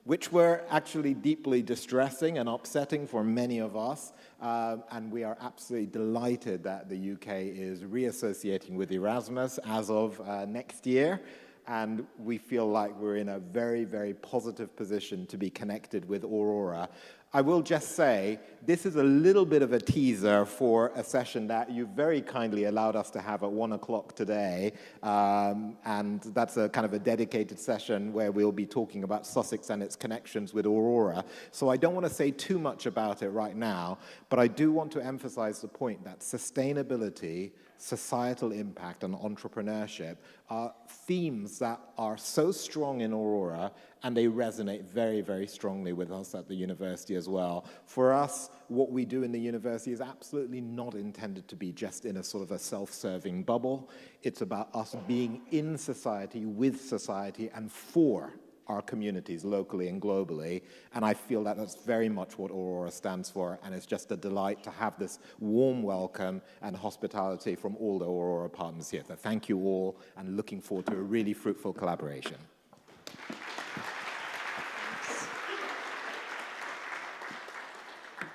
which were actually deeply distressing and upsetting for many of us. And we are absolutely delighted that the UK is reassociating with Erasmus as of next year. And we feel like we're in a very, very positive position to be connected with Aurora. I will just say, this is a little bit of a teaser for a session that you very kindly allowed us to have at 1 o'clock today. And that's a kind of a dedicated session where we'll be talking about Sussex and its connections with Aurora. So I don't want to say too much about it right now, but I do want to emphasize the point that sustainability, societal impact, and entrepreneurship are themes that are so strong in Aurora, and they resonate very, very strongly with us at the university as well. For us, what we do in the university is absolutely not intended to be just in a sort of a self-serving bubble. It's about us being in society, with society, and for our communities locally and globally, and I feel that that's very much what Aurora stands for, and it's just a delight to have this warm welcome and hospitality from all the Aurora partners here. So thank you all, and looking forward to a really fruitful collaboration.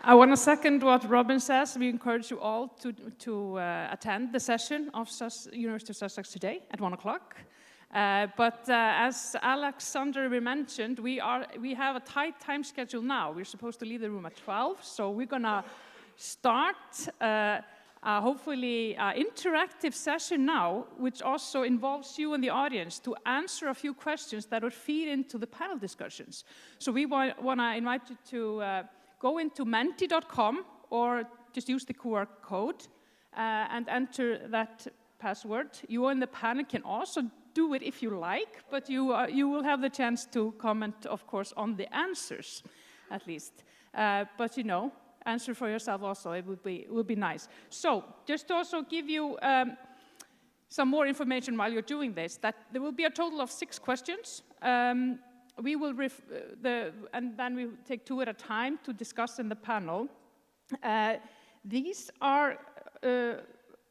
I want to second what Robin says. We encourage you all to attend the session of University of Sussex today at 1 o'clock. But as Alexander mentioned, we have a tight time schedule now. We're supposed to leave the room at 12, so we're going to start hopefully an interactive session now, which also involves you and the audience to answer a few questions that would feed into the panel discussions. So we want to invite you to go into menti.com or just use the QR code and enter that password. You in the panel can also do it if you like, but you will have the chance to comment, of course, on the answers, at least. But you know, answer for yourself also. It would be nice. So, just to also give you some more information while you're doing this, that there will be a total of 6 questions. We will and then we will take 2 at a time to discuss in the panel. These are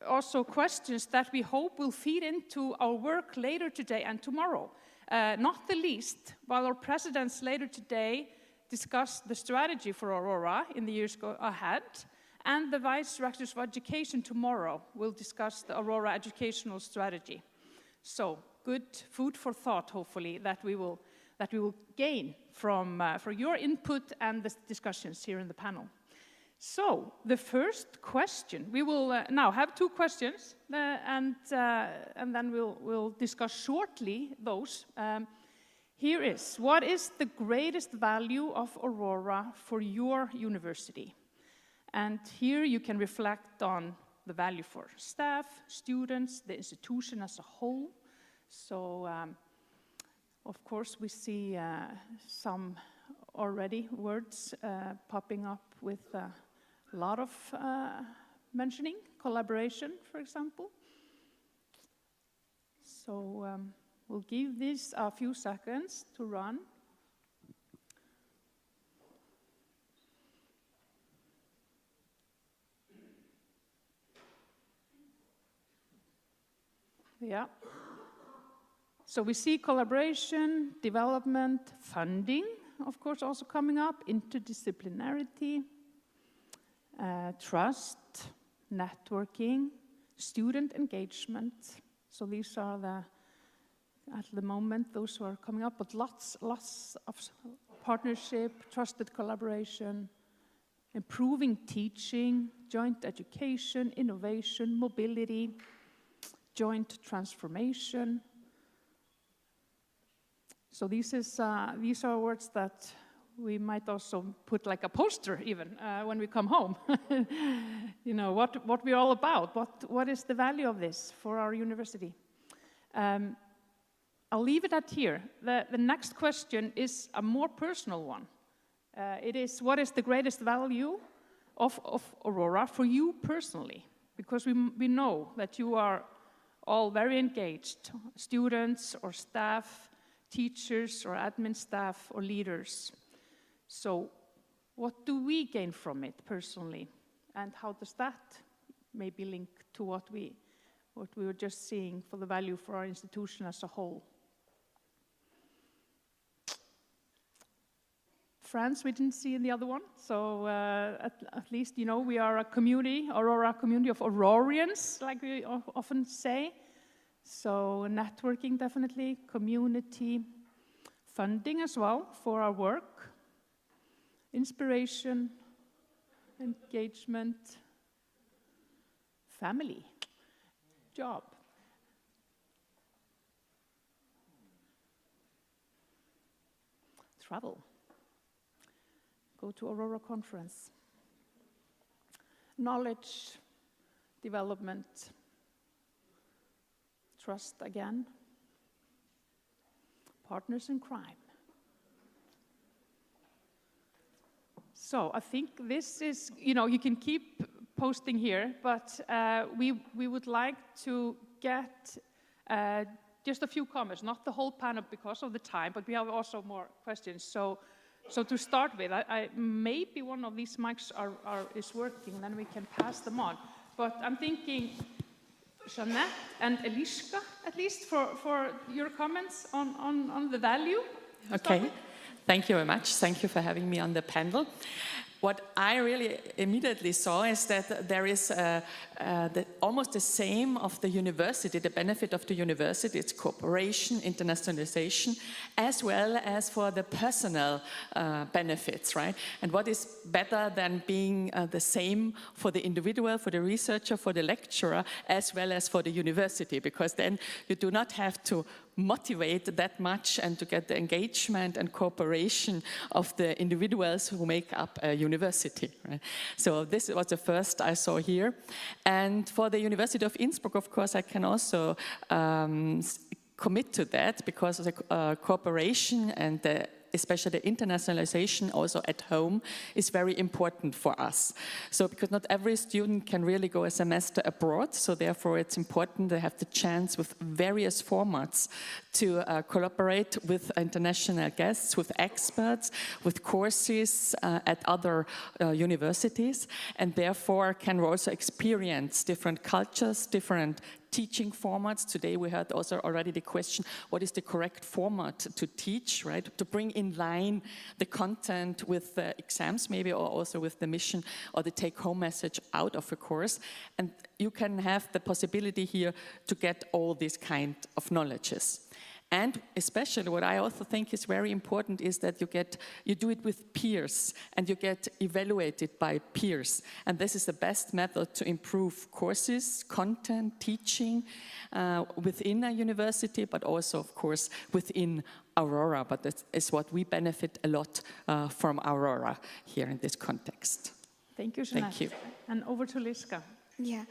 also questions that we hope will feed into our work later today and tomorrow. Not the least, while our presidents later today discuss the strategy for Aurora in the years ahead, and the Vice Directors of Education tomorrow will discuss the Aurora educational strategy. So, good food for thought, hopefully, that we will gain from for your input and the discussions here in the panel. So, the first question, we will now have 2 questions, and then we'll discuss shortly those. Here is, what is the greatest value of Aurora for your university? And here you can reflect on the value for staff, students, the institution as a whole. So, of course, we see some already words popping up with a lot of mentioning, collaboration, for example. So we'll give this a few seconds to run. Yeah. So we see collaboration, development, funding, of course, also coming up, interdisciplinarity, trust, networking, student engagement. So these are at the moment, those who are coming up, but lots of partnership, trusted collaboration, improving teaching, joint education, innovation, mobility, joint transformation. So these are words that we might also put like a poster even when we come home. You know, what we're all about, what is the value of this for our university? I'll leave it at here. The next question is a more personal one. It is, what is the greatest value of Aurora for you personally? Because we know that you are all very engaged, students or staff, teachers or admin staff or leaders. So what do we gain from it personally? And how does that maybe link to what we were just seeing for the value for our institution as a whole? France, we didn't see in the other one. So at least, you know, we are a community, Aurora community of Aurorians, like we often say. So networking definitely, community, funding as well for our work, inspiration, engagement, family, job. Travel. Go to Aurora Conference. Knowledge, development, Trust again. Partners in crime. So I think this is, you can keep posting here, but we would like to get just a few comments, not the whole panel because of the time, but we have also more questions. So to start with, maybe one of these mics is working, then we can pass them on. But I'm thinking Jeanette and Eliska, at least, for your comments on the value. Okay, thank you very much. Thank you for having me on the panel. What I really immediately saw is that there is almost the same of the university, the benefit of the university, it's cooperation, internationalization, as well as for the personal benefits, right? And what is better than being the same for the individual, for the researcher, for the lecturer, as well as for the university, because then you do not have to motivate that much and to get the engagement and cooperation of the individuals who make up a university. Right? So this was the first I saw here. And for the University of Innsbruck, of course, I can also commit to that, because of the cooperation and especially the internationalization also at home is very important for us. So because not every student can really go a semester abroad, so therefore it's important to have the chance with various formats to collaborate with international guests, with experts, with courses at other universities, and therefore can also experience different cultures, different teaching formats. Today we heard also already the question, what is the correct format to teach, right? To bring in line the content with the exams maybe, or also with the mission or the take-home message out of a course. And you can have the possibility here to get all these kind of knowledges. And especially what I also think is very important is that you do it with peers and you get evaluated by peers. And this is the best method to improve courses, content, teaching within a university, but also, of course, within Aurora. But that is what we benefit a lot from Aurora here in this context. Thank you, Jeanette. Thank you. And over to Liska. Yeah,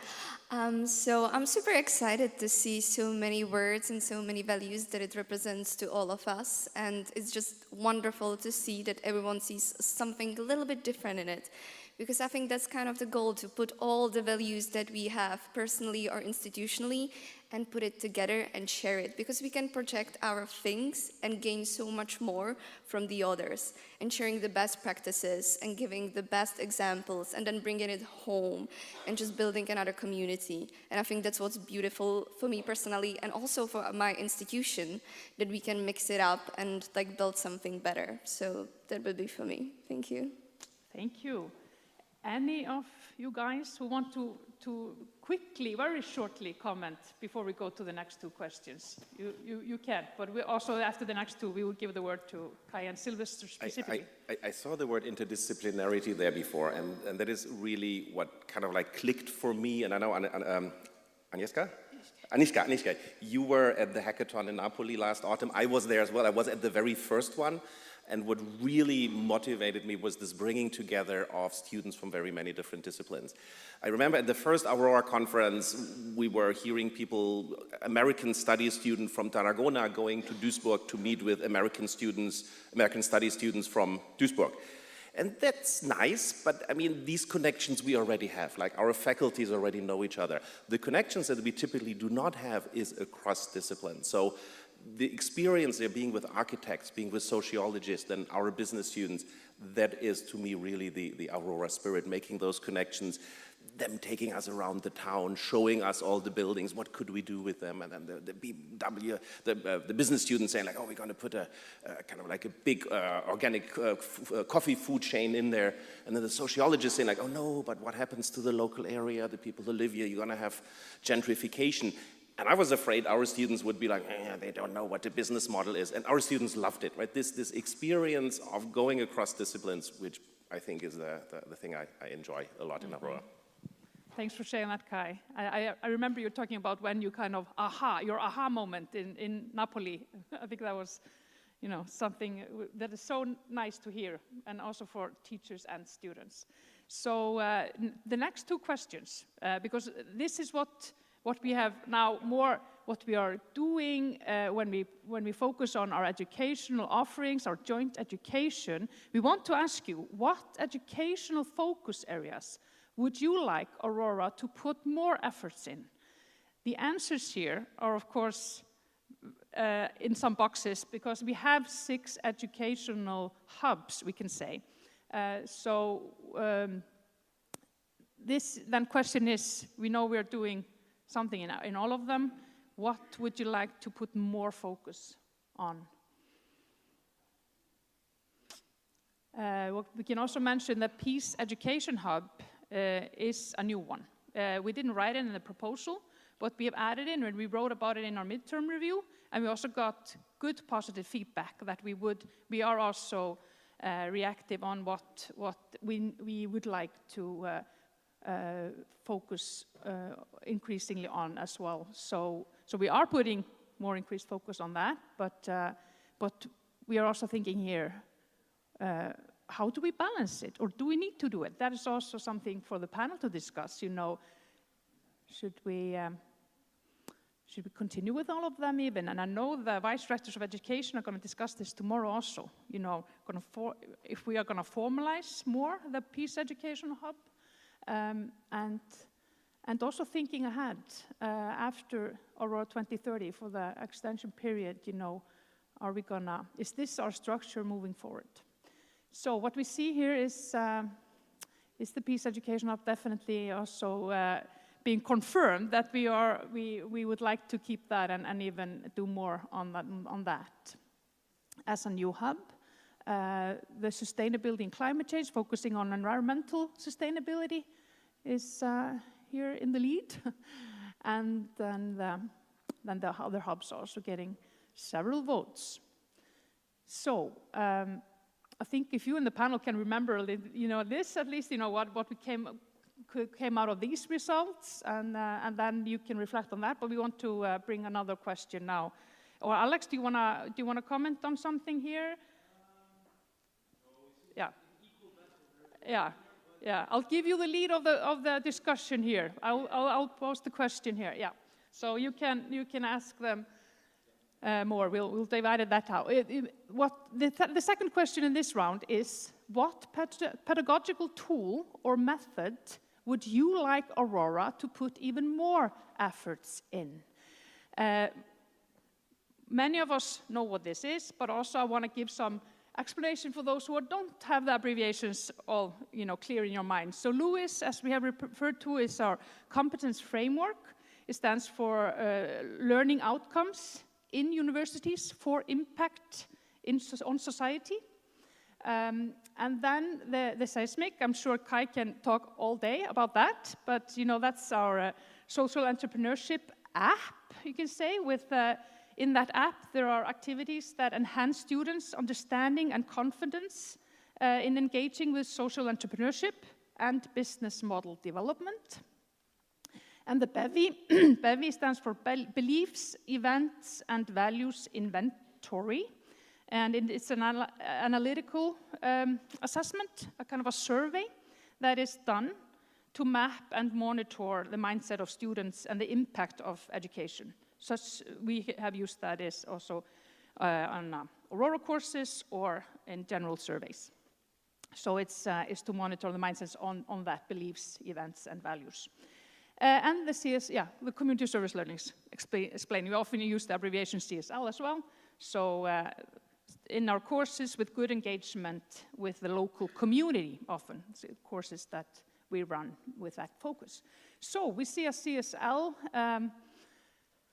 so I'm super excited to see so many words and so many values that it represents to all of us, and it's just wonderful to see that everyone sees something a little bit different in it, because I think that's kind of the goal, to put all the values that we have personally or institutionally and put it together and share it, because we can project our things and gain so much more from the others, and sharing the best practices and giving the best examples and then bringing it home and just building another community. And I think that's what's beautiful for me personally, and also for my institution, that we can mix it up and like build something better. So that would be for me. Thank you. Thank you. Any of you guys who want to quickly, very shortly comment before we go to the next two questions? You can, but we also, after the next two, we will give the word to Kai and Sylvester specifically. I saw the word interdisciplinarity there before, and that is really what kind of like clicked for me. And I know Aniska, you were at the hackathon in Napoli last autumn. I was there as well. I was at the very first one. And what really motivated me was this bringing together of students from very many different disciplines. I remember at the first Aurora conference, we were hearing people, American studies student from Tarragona going to Duisburg to meet with American studies students from Duisburg. And that's nice, but I mean, these connections we already have, like our faculties already know each other. The connections that we typically do not have is across disciplines. So the experience there being with architects, being with sociologists and our business students, that is to me really the Aurora spirit, making those connections, them taking us around the town, showing us all the buildings, what could we do with them, and then the business students saying like, oh, we're going to put a kind of like a big organic coffee food chain in there, and then the sociologists saying like, oh no, but what happens to the local area, the people who live here, you're going to have gentrification. And I was afraid our students would be like, they don't know what the business model is. And our students loved it, right? This experience of going across disciplines, which I think is the thing I enjoy a lot in Aurora. Thanks for sharing that, Kai. I remember you talking about when you kind of your aha moment in Napoli. I think that was, something that is so nice to hear, and also for teachers and students. So the next two questions, because this is what we have now more what we are doing when we focus on our educational offerings, our joint education, we want to ask you, what educational focus areas would you like Aurora to put more efforts in? The answers here are, of course, in some boxes, because we have 6 educational hubs, we can say. This then question is, we know we're doing something in all of them. What would you like to put more focus on? We can also mention that Peace Education Hub is a new one. We didn't write it in the proposal, but we have added in, and we wrote about it in our midterm review, and we also got good positive feedback that we are also reactive on what we would like to focus increasingly on as well. So we are putting more increased focus on that, but we are also thinking here, how do we balance it, or do we need to do it? That is also something for the panel to discuss. Should we continue with all of them even? And I know the vice directors of education are going to discuss this tomorrow also. If we are going to formalize more the Peace Education Hub, and also thinking ahead after Aurora 2030 for the extension period. Is this our structure moving forward? So what we see here is the Peace Education Hub definitely also being confirmed that we would like to keep that and even do more on that. As a new hub, the sustainability and climate change, focusing on environmental sustainability, is here in the lead. And then the other hubs are also getting several votes. So I think if you in the panel can remember, this at least, what we came out of these results, and then you can reflect on that. But we want to bring another question now. Or Alex, do you wanna comment on something here? Yeah. I'll give you the lead of the discussion here. I'll post the question here. Yeah. So you can ask them more. We'll divide that out. The second question in this round is, what pedagogical tool or method would you like Aurora to put even more efforts in? Many of us know what this is, but also I want to give some explanation for those who don't have the abbreviations all clear in your mind. So LEWIS, as we have referred to, is our competence framework. It stands for Learning Outcomes in Universities for Impact on Society. And then the seismic, I'm sure Kai can talk all day about that, but that's our social entrepreneurship app, you can say. In that app, there are activities that enhance students' understanding and confidence in engaging with social entrepreneurship and business model development. And the BEVI, BEVI stands for Beliefs, Events, and Values Inventory. And it's an analytical assessment, a kind of a survey that is done to map and monitor the mindset of students and the impact of education. We have used that as also on Aurora courses or in general surveys. So it's to monitor the mindsets on that, beliefs, events, and values. And the the community service learnings explain. We often use the abbreviation CSL as well. So in our courses with good engagement with the local community, often courses that we run with that focus. So we see a CSL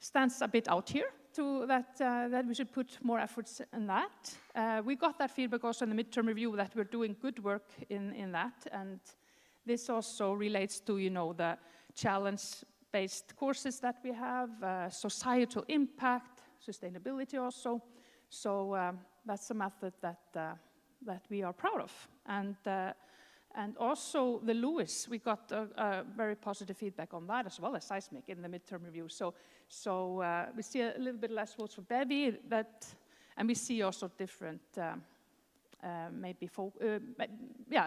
stands a bit out here to that we should put more efforts in that. We got that feedback also in the midterm review that we're doing good work in that, and this also relates to the challenge-based courses that we have, societal impact, sustainability also. So that's a method that we are proud of, and also the LEWIS, we got a very positive feedback on that, as well as seismic in the midterm review. So we see a little bit less votes for BEVI, and we see also different,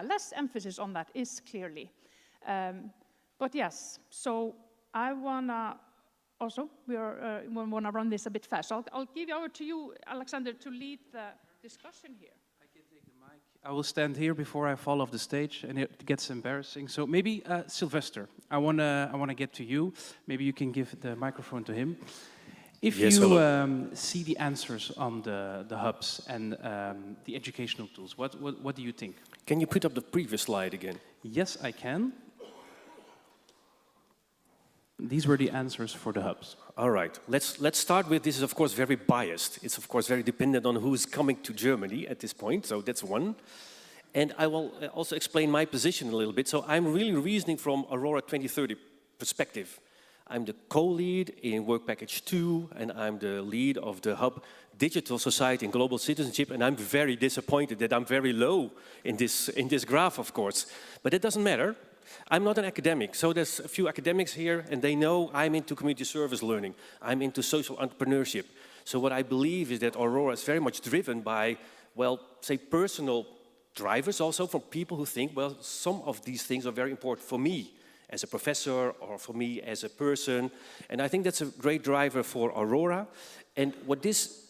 less emphasis on that is clearly. But yes, so I wanna also. We want to run this a bit fast. So I'll give it over to you, Alexander, to lead the discussion here. I can take the mic. I will stand here before I fall off the stage, and it gets embarrassing. So maybe Sylvester, I wanna get to you. Maybe you can give the microphone to him. If yes, you see the answers on the hubs and the educational tools, what do you think? Can you put up the previous slide again? Yes, I can. These were the answers for the hubs. All right, let's start with, this is of course very biased. It's of course very dependent on who's coming to Germany at this point, so that's one. And I will also explain my position a little bit. So I'm really reasoning from Aurora 2030 perspective. I'm the co-lead in Work Package 2, and I'm the lead of the hub Digital Society and Global Citizenship, and I'm very disappointed that I'm very low in this graph, of course. But it doesn't matter. I'm not an academic, so there's a few academics here, and they know I'm into community service learning. I'm into social entrepreneurship. So what I believe is that Aurora is very much driven by, well, say personal drivers also, from people who think, well, some of these things are very important for me as a professor or for me as a person. And I think that's a great driver for Aurora. And what this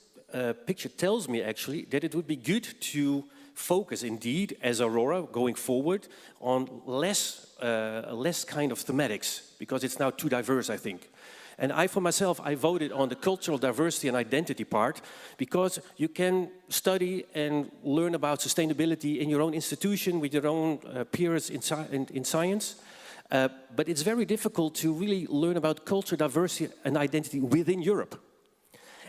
picture tells me actually, that it would be good to focus indeed as Aurora going forward on less kind of thematics, because it's now too diverse, I think. And for myself, I voted on the cultural diversity and identity part, because you can study and learn about sustainability in your own institution with your own peers in science. But it's very difficult to really learn about culture, diversity and identity within Europe.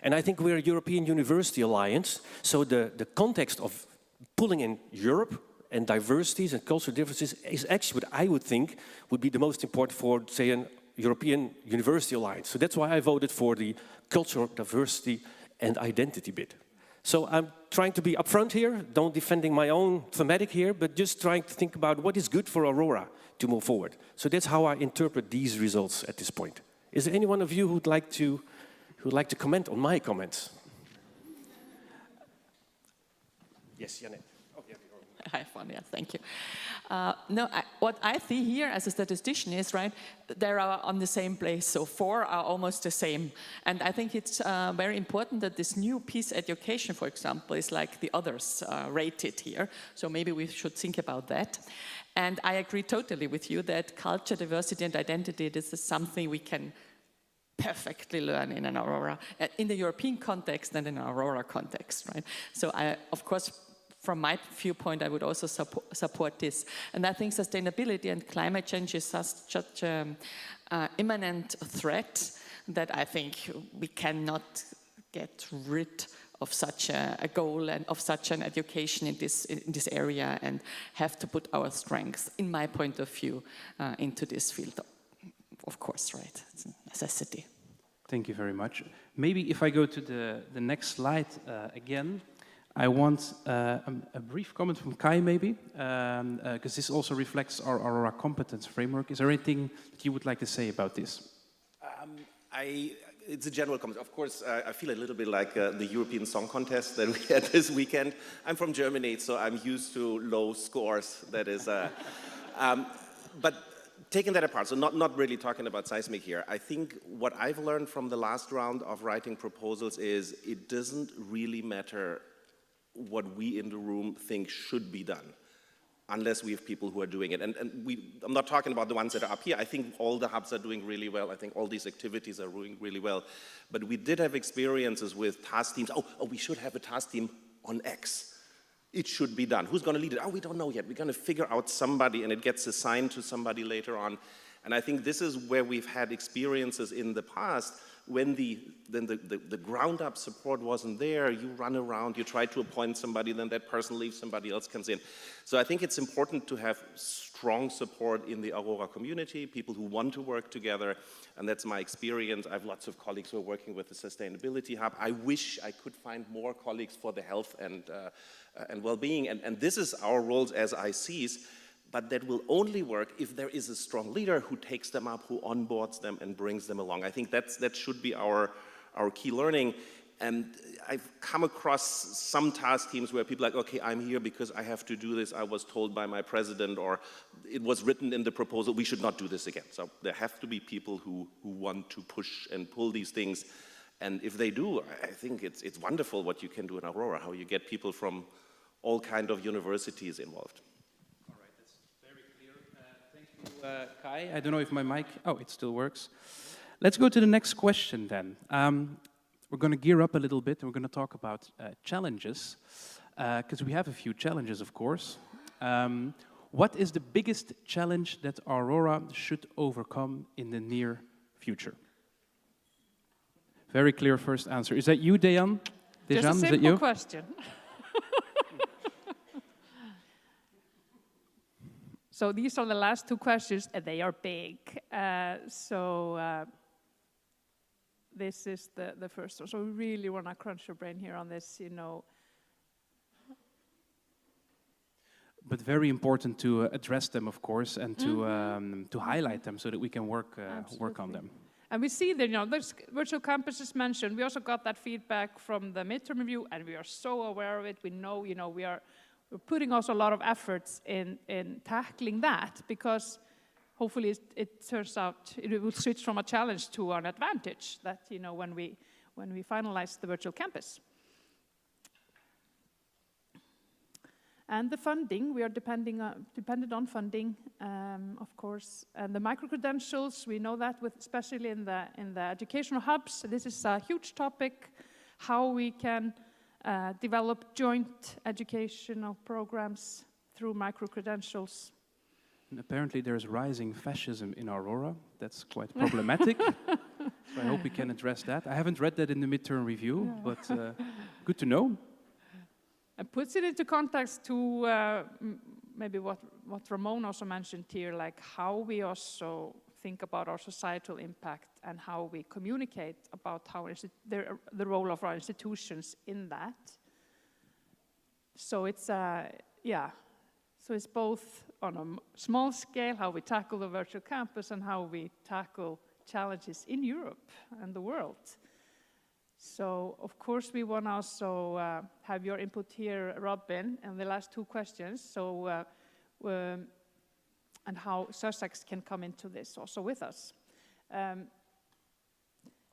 And I think we're a European University Alliance, so the context of pulling in Europe and diversities and cultural differences is actually what I would think would be the most important for, say, an European University Alliance. So that's why I voted for the cultural diversity and identity bit. So I'm trying to be upfront here, don't defending my own thematic here, but just trying to think about what is good for Aurora to move forward. So that's how I interpret these results at this point. Is there any one of you who'd like to comment on my comments? Yes, Janet. Oh, yeah, Hi, Fania, thank you. What I see here as a statistician is, right, they are on the same place, so 4 are almost the same. And I think it's very important that this new peace education, for example, is like the others rated here. So maybe we should think about that. And I agree totally with you that culture, diversity and identity, this is something we can perfectly learn in an Aurora, in the European context and in an Aurora context, right? So of course, from my viewpoint, I would also support this. And I think sustainability and climate change is such an imminent threat that I think we cannot get rid of such a goal and of such an education in this area, and have to put our strength, in my point of view, into this field. Of course, right? It's a necessity. Thank you very much. Maybe if I go to the next slide again, I want a brief comment from Kai, maybe, because this also reflects our Aurora competence framework. Is there anything that you would like to say about this? It's a general comment. Of course, I feel a little bit like the European Song Contest that we had this weekend. I'm from Germany, so I'm used to low scores. That is, but taking that apart, so not really talking about seismic here, I think what I've learned from the last round of writing proposals is it doesn't really matter what we in the room think should be done, unless we have people who are doing it. And I'm not talking about the ones that are up here. I think all the hubs are doing really well. I think all these activities are doing really well. But we did have experiences with task teams. Oh, we should have a task team on X. It should be done. Who's going to lead it? Oh, we don't know yet. We're going to figure out somebody, and it gets assigned to somebody later on. And I think this is where we've had experiences in the past when the ground-up support wasn't there. You run around, you try to appoint somebody, then that person leaves, somebody else comes in. So I think it's important to have strong support in the Aurora community, people who want to work together, and that's my experience. I have lots of colleagues who are working with the Sustainability Hub. I wish I could find more colleagues for the health and well-being, and this is our roles as ICs, but that will only work if there is a strong leader who takes them up, who onboards them and brings them along. I think that should be our key learning. And I've come across some task teams where people are like, okay, I'm here because I have to do this. I was told by my president, or it was written in the proposal, we should not do this again. So there have to be people who want to push and pull these things. And if they do, I think it's wonderful what you can do in Aurora, how you get people from all kind of universities involved. All right, that's very clear. Thank you, Kai. I don't know if my mic, oh, it still works. Let's go to the next question then. We're going to gear up a little bit and we're going to talk about challenges, because we have a few challenges, of course. What is the biggest challenge that Aurora should overcome in the near future? Very clear first answer. Is that you, Dejan? Just a simple question. So these are the last two questions, and they are big. This is the first one. So we really want to crunch your brain here on this, you know. But very important to address them, of course, and to highlight them so that we can work on them. And we see that, you know, there's virtual campuses mentioned. We also got that feedback from the midterm review, and we are so aware of it. We know, you know, we're putting also a lot of efforts in tackling that, because hopefully it turns out it will switch from a challenge to an advantage, that, you know, when we finalize the virtual campus. And the funding, we are dependent on funding, of course. And the micro-credentials, we know that, especially in the educational hubs. This is a huge topic, how we can develop joint educational programs through micro-credentials. And apparently there's rising fascism in Aurora. That's quite problematic. So I hope we can address that. I haven't read that in the midterm review, but good to know. It puts it into context to maybe what Ramon also mentioned here, like how we also think about our societal impact and how we communicate about how the role of our institutions in that. So it's so it's both on a small scale, how we tackle the virtual campus, and how we tackle challenges in Europe and the world. So, of course, we want to also have your input here, Robin, and the last two questions. So, and how Sussex can come into this also with us.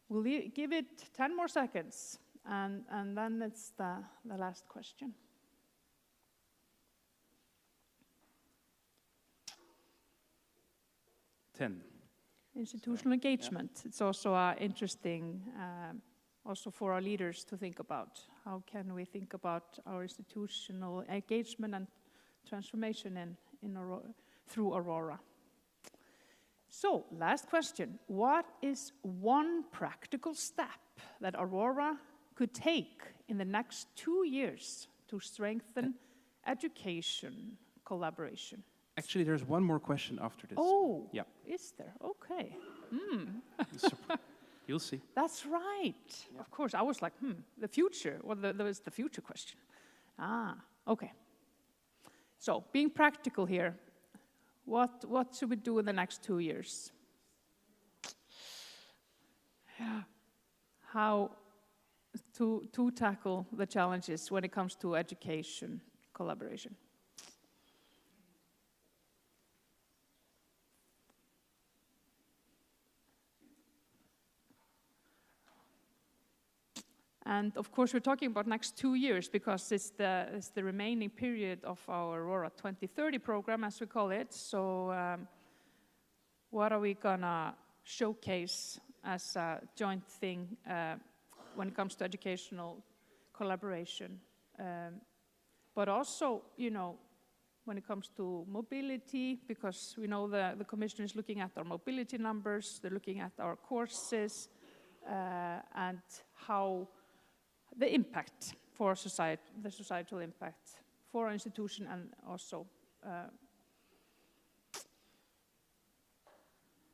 We'll give it 10 more seconds, and then it's the last question. Institutional engagement. Yeah. It's also interesting, also for our leaders to think about. How can we think about our institutional engagement and transformation in Aurora, through Aurora? So, last question. What is one practical step that Aurora could take in the next 2 years to strengthen education collaboration? Actually, there's one more question after this. Oh, yeah. Is there? Okay. You'll see. That's right. Yeah. Of course, I was like, the future. Well, there was the future question. Okay. So, being practical here, what should we do in the next 2 years? How to tackle the challenges when it comes to education collaboration? And of course, we're talking about next 2 years because it's the remaining period of our Aurora 2030 program, as we call it. So what are we gonna showcase as a joint thing when it comes to educational collaboration? But also, you know, when it comes to mobility, because we know the Commission is looking at our mobility numbers, they're looking at our courses, and how the impact for society, the societal impact for our institution, and also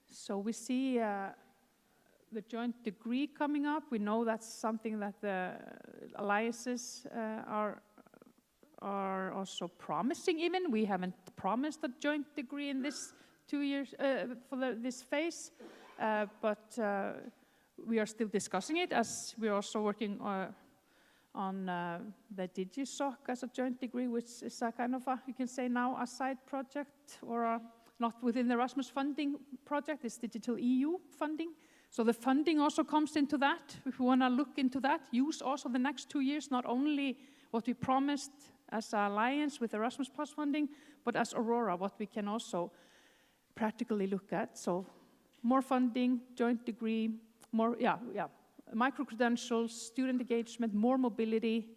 so we see the joint degree coming up. We know that's something that the alliances are also promising. Even we haven't promised a joint degree in this 2 years for this phase, but we are still discussing it, as we're also working on the DigiSoc as a joint degree, which is a kind of a, you can say now, a side project, or not within the Erasmus funding project, it's Digital EU funding. So the funding also comes into that. If we want to look into that, use also the next 2 years, not only what we promised as an alliance with Erasmus Plus funding, but as Aurora, what we can also practically look at. So more funding, joint degree, more, micro-credentials, student engagement, more mobility,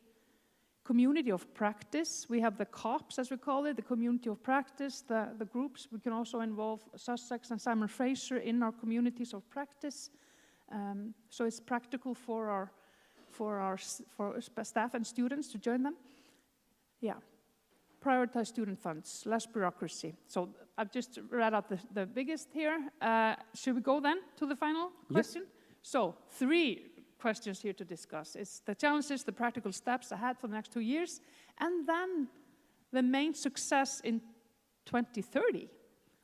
community of practice. We have the COPs, as we call it, the community of practice, the groups. We can also involve Sussex and Simon Fraser in our communities of practice. So it's practical for staff and students to join them. Yeah. Prioritize student funds, less bureaucracy. So I've just read out the biggest here. Should we go then to the final question? Yes. So 3 questions here to discuss. It's the challenges, the practical steps ahead for the next 2 years, and then the main success in 2030.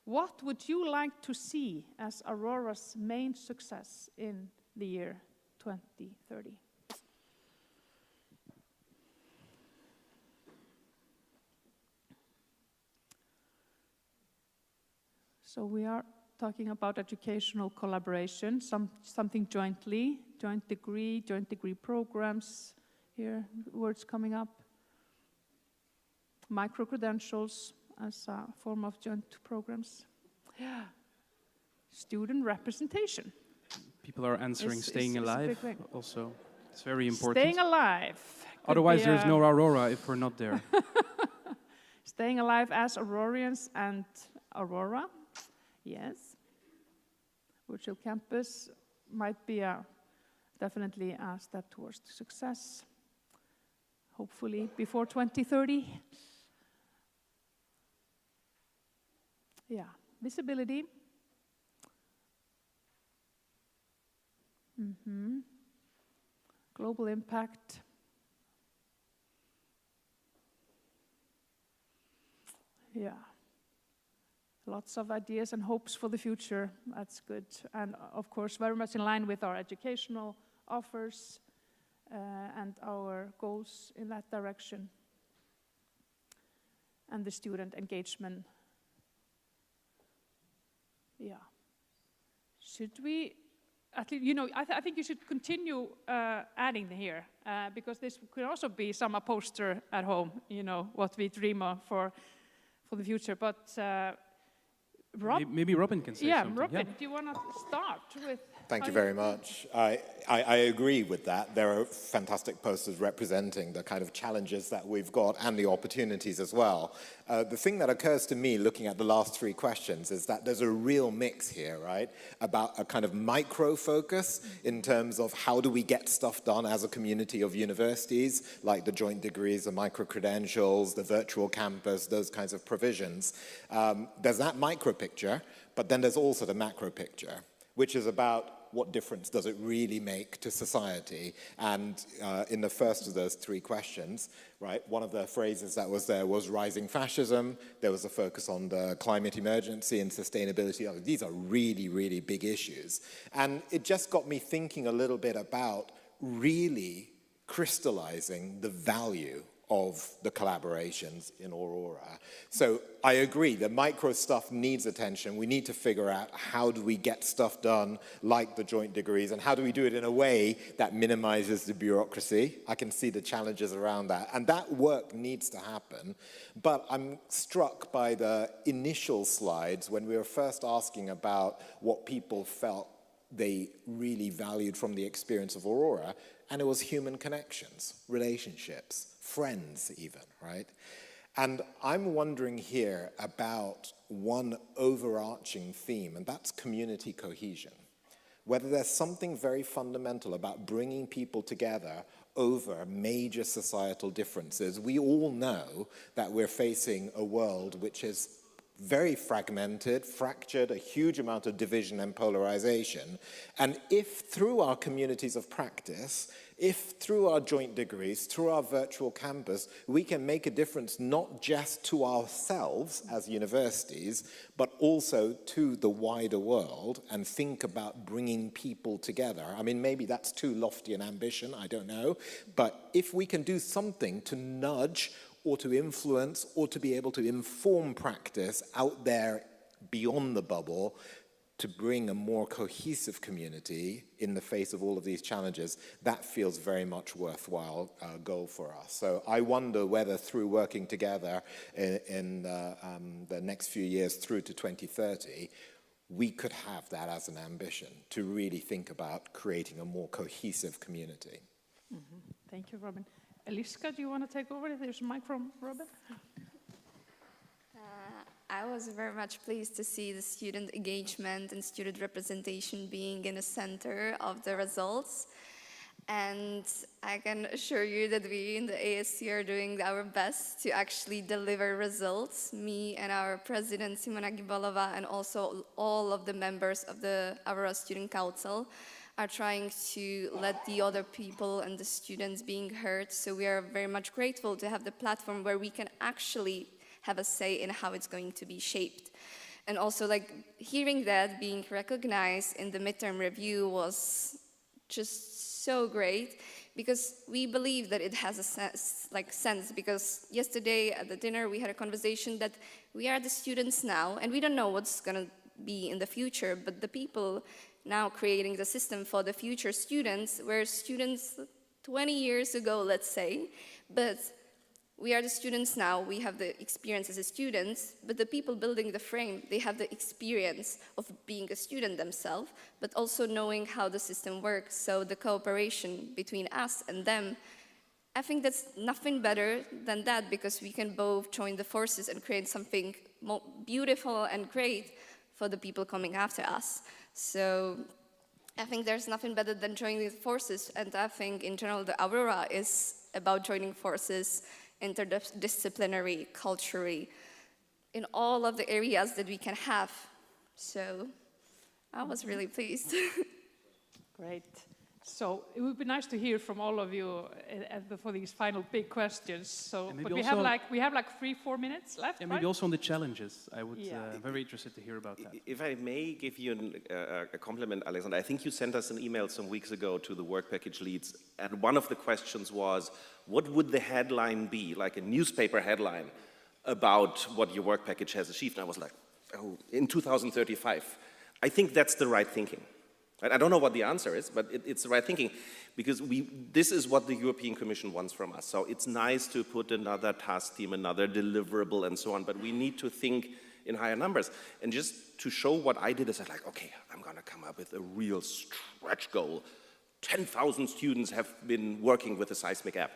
What would you like to see as Aurora's main success in the year 2030? So we are talking about educational collaboration, something joint degree programs, here, words coming up. Micro-credentials as a form of joint programs. Yeah. Student representation. People are answering staying alive also. It's very important. Staying alive. Otherwise there's no Aurora if we're not there. Staying alive as Aurorians and Aurora. Yes. Virtual campus might be definitely a step towards success. Hopefully before 2030. Yeah, visibility. Global impact. Yeah. Lots of ideas and hopes for the future. That's good. And of course, very much in line with our educational offers and our goals in that direction. And the student engagement. Yeah. Should we, at least, I think you should continue adding here, because this could also be some poster at home, what we dream of for the future. But Rob? Maybe Robin can say something. Robin, do you want to start with? Thank you very much. I agree with that. There are fantastic posters representing the kind of challenges that we've got and the opportunities as well. The thing that occurs to me looking at the last 3 questions is that there's a real mix here, right? About a kind of micro focus in terms of how do we get stuff done as a community of universities, like the joint degrees, the micro-credentials, the virtual campus, those kinds of provisions. There's that micro picture, but then there's also the macro picture, which is about what difference does it really make to society? And in the first of those 3 questions, right, one of the phrases that was there was rising fascism. There was a focus on the climate emergency and sustainability. These are really, really big issues. And it just got me thinking a little bit about really crystallizing the value of the collaborations in Aurora. So I agree, the micro stuff needs attention. We need to figure out how do we get stuff done like the joint degrees, and how do we do it in a way that minimizes the bureaucracy. I can see the challenges around that, and that work needs to happen. But I'm struck by the initial slides when we were first asking about what people felt they really valued from the experience of Aurora, and it was human connections, relationships, friends even, right? And I'm wondering here about one overarching theme, and that's community cohesion. Whether there's something very fundamental about bringing people together over major societal differences. We all know that we're facing a world which is very fragmented, fractured, a huge amount of division and polarization. And if through our communities of practice, if through our joint degrees, through our virtual campus, we can make a difference not just to ourselves as universities, but also to the wider world, and think about bringing people together. I mean, maybe that's too lofty an ambition, I don't know, but if we can do something to nudge or to influence or to be able to inform practice out there beyond the bubble, to bring a more cohesive community in the face of all of these challenges, that feels very much worthwhile goal for us. So I wonder whether through working together in the next few years through to 2030, we could have that as an ambition, to really think about creating a more cohesive community. Mm-hmm. Thank you, Robin. Eliska, do you want to take over? There's a mic from Robin. I was very much pleased to see the student engagement and student representation being in the center of the results. And I can assure you that we in the ASC are doing our best to actually deliver results. Me and our president, Simona Gibalova, and also all of the members of the Aurora Student Council are trying to let the other people and the students being heard. So we are very much grateful to have the platform where we can actually have a say in how it's going to be shaped. And also, like, hearing that being recognized in the midterm review was just so great, because we believe that it has a sense, because yesterday at the dinner we had a conversation that we are the students now, and we don't know what's going to be in the future, but the people now creating the system for the future students were students 20 years ago, let's say, but we are the students now, we have the experience as a students, but the people building the frame, they have the experience of being a student themselves, but also knowing how the system works. So the cooperation between us and them, I think that's nothing better than that, because we can both join the forces and create something more beautiful and great for the people coming after us. So I think there's nothing better than joining the forces, and I think in general the Aurora is about joining forces interdisciplinary, culturally, in all of the areas that we can have. So I was really pleased. Great. So it would be nice to hear from all of you for these final big questions. So, but we have like 3-4 minutes left. And maybe right? also on the challenges. I would very interested to hear about that. If I may give you a compliment, Alexander, I think you sent us an email some weeks ago to the work package leads, and one of the questions was, what would the headline be, like a newspaper headline, about what your work package has achieved? And I was like, oh, in 2035. I think that's the right thinking. I don't know what the answer is, but it's the right thinking, because this is what the European Commission wants from us. So it's nice to put another task team, another deliverable, and so on, but we need to think in higher numbers. And just to show what I did is I'm like, okay, I'm going to come up with a real stretch goal. 10,000 students have been working with the Seismic app.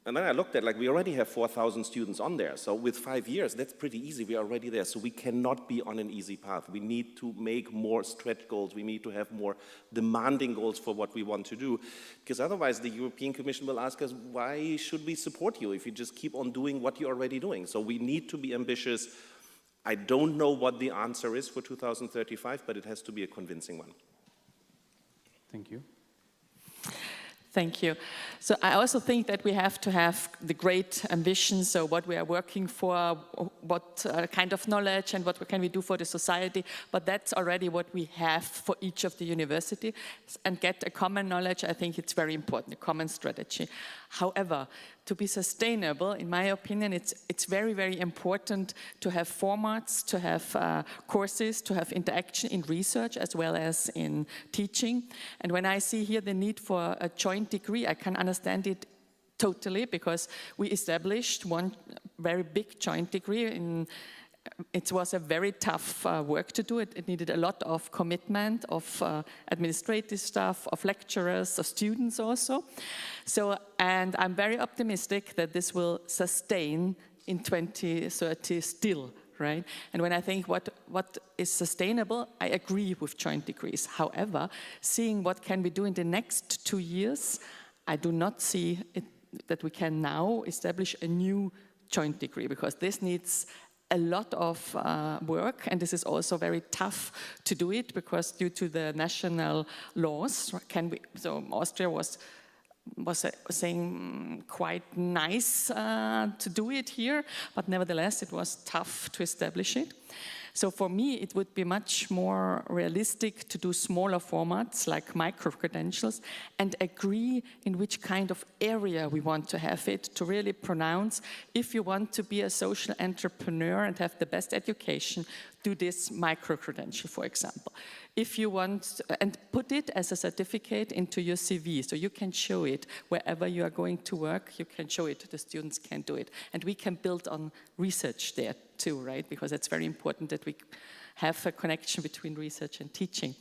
And then I looked at, like, we already have 4,000 students on there. So with 5 years, that's pretty easy. We are already there. So we cannot be on an easy path. We need to make more stretch goals. We need to have more demanding goals for what we want to do. Because otherwise, the European Commission will ask us, why should we support you if you just keep on doing what you're already doing? So we need to be ambitious. I don't know what the answer is for 2035, but it has to be a convincing one. Thank you. Thank you. So I also think that we have to have the great ambition, so what we are working for, what kind of knowledge and what can we do for the society, but that's already what we have for each of the university. And get a common knowledge, I think it's very important, a common strategy. However, to be sustainable, in my opinion, it's very, very important to have formats, to have courses, to have interaction in research as well as in teaching. And when I see here the need for a joint degree, I can understand it totally, because we established one very big joint degree. It was a very tough work to do. It needed a lot of commitment of administrative staff, of lecturers, of students also. So, and I'm very optimistic that this will sustain in 2030 still, right? And when I think what is sustainable, I agree with joint degrees. However, seeing what can we do in the next 2 years, I do not see that we can now establish a new joint degree, because this needs a lot of work, and this is also very tough to do it because due to the national laws, so Austria was saying quite nice to do it here, but nevertheless it was tough to establish it. So for me, it would be much more realistic to do smaller formats like micro-credentials and agree in which kind of area we want to have it, to really pronounce if you want to be a social entrepreneur and have the best education, do this micro-credential, for example. If you want, and put it as a certificate into your CV, so you can show it wherever you are going to work, you can show it, the students can do it. And we can build on research there too, right? Because it's very important that we have a connection between research and teaching.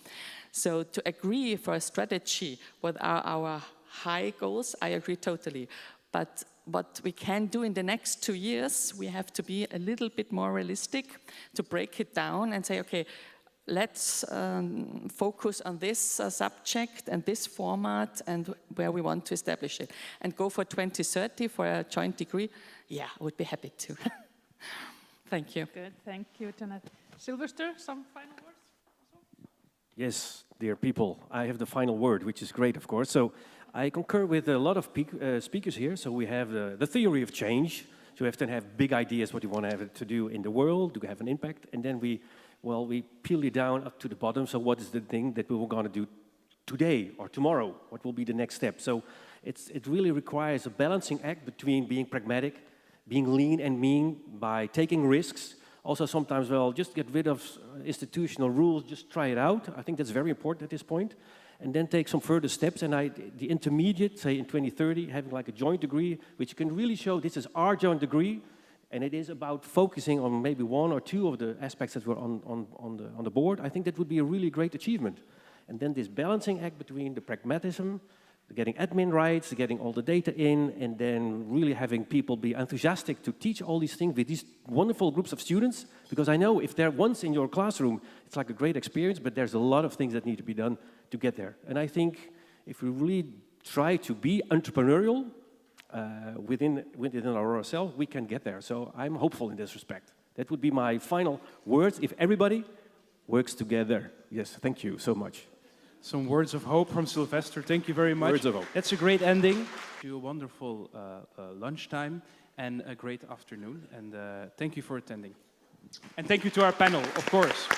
So to agree for a strategy, what are our high goals, I agree totally. But what we can do in the next 2 years, we have to be a little bit more realistic to break it down and say, okay, let's focus on this subject and this format and where we want to establish it. And go for 2030 for a joint degree, yeah, I would be happy to. Thank you. Good, thank you, Janet. Sylvester, some final words? Yes, dear people, I have the final word, which is great, of course. So I concur with a lot of speakers here. So we have the theory of change. So we have to have big ideas what you want to have to do in the world, to have an impact. And then we peel it down up to the bottom. So what is the thing that we were going to do today or tomorrow? What will be the next step? So it really requires a balancing act between being pragmatic, being lean and mean by taking risks. Also sometimes, just get rid of institutional rules, just try it out. I think that's very important at this point. And then take some further steps. And the intermediate, say in 2030, having like a joint degree, which can really show this is our joint degree, and it is about focusing on maybe one or two of the aspects that were on the board. I think that would be a really great achievement. And then this balancing act between the pragmatism, getting admin rights, getting all the data in, and then really having people be enthusiastic to teach all these things with these wonderful groups of students. Because I know if they're once in your classroom, it's like a great experience, but there's a lot of things that need to be done to get there. And I think if we really try to be entrepreneurial within Aurora itself, we can get there. So I'm hopeful in this respect. That would be my final words, if everybody works together. Yes, thank you so much. Some words of hope from Sylvester. Thank you very much. Words of hope. That's a great ending to a wonderful lunchtime and a great afternoon. And thank you for attending. And thank you to our panel, of course.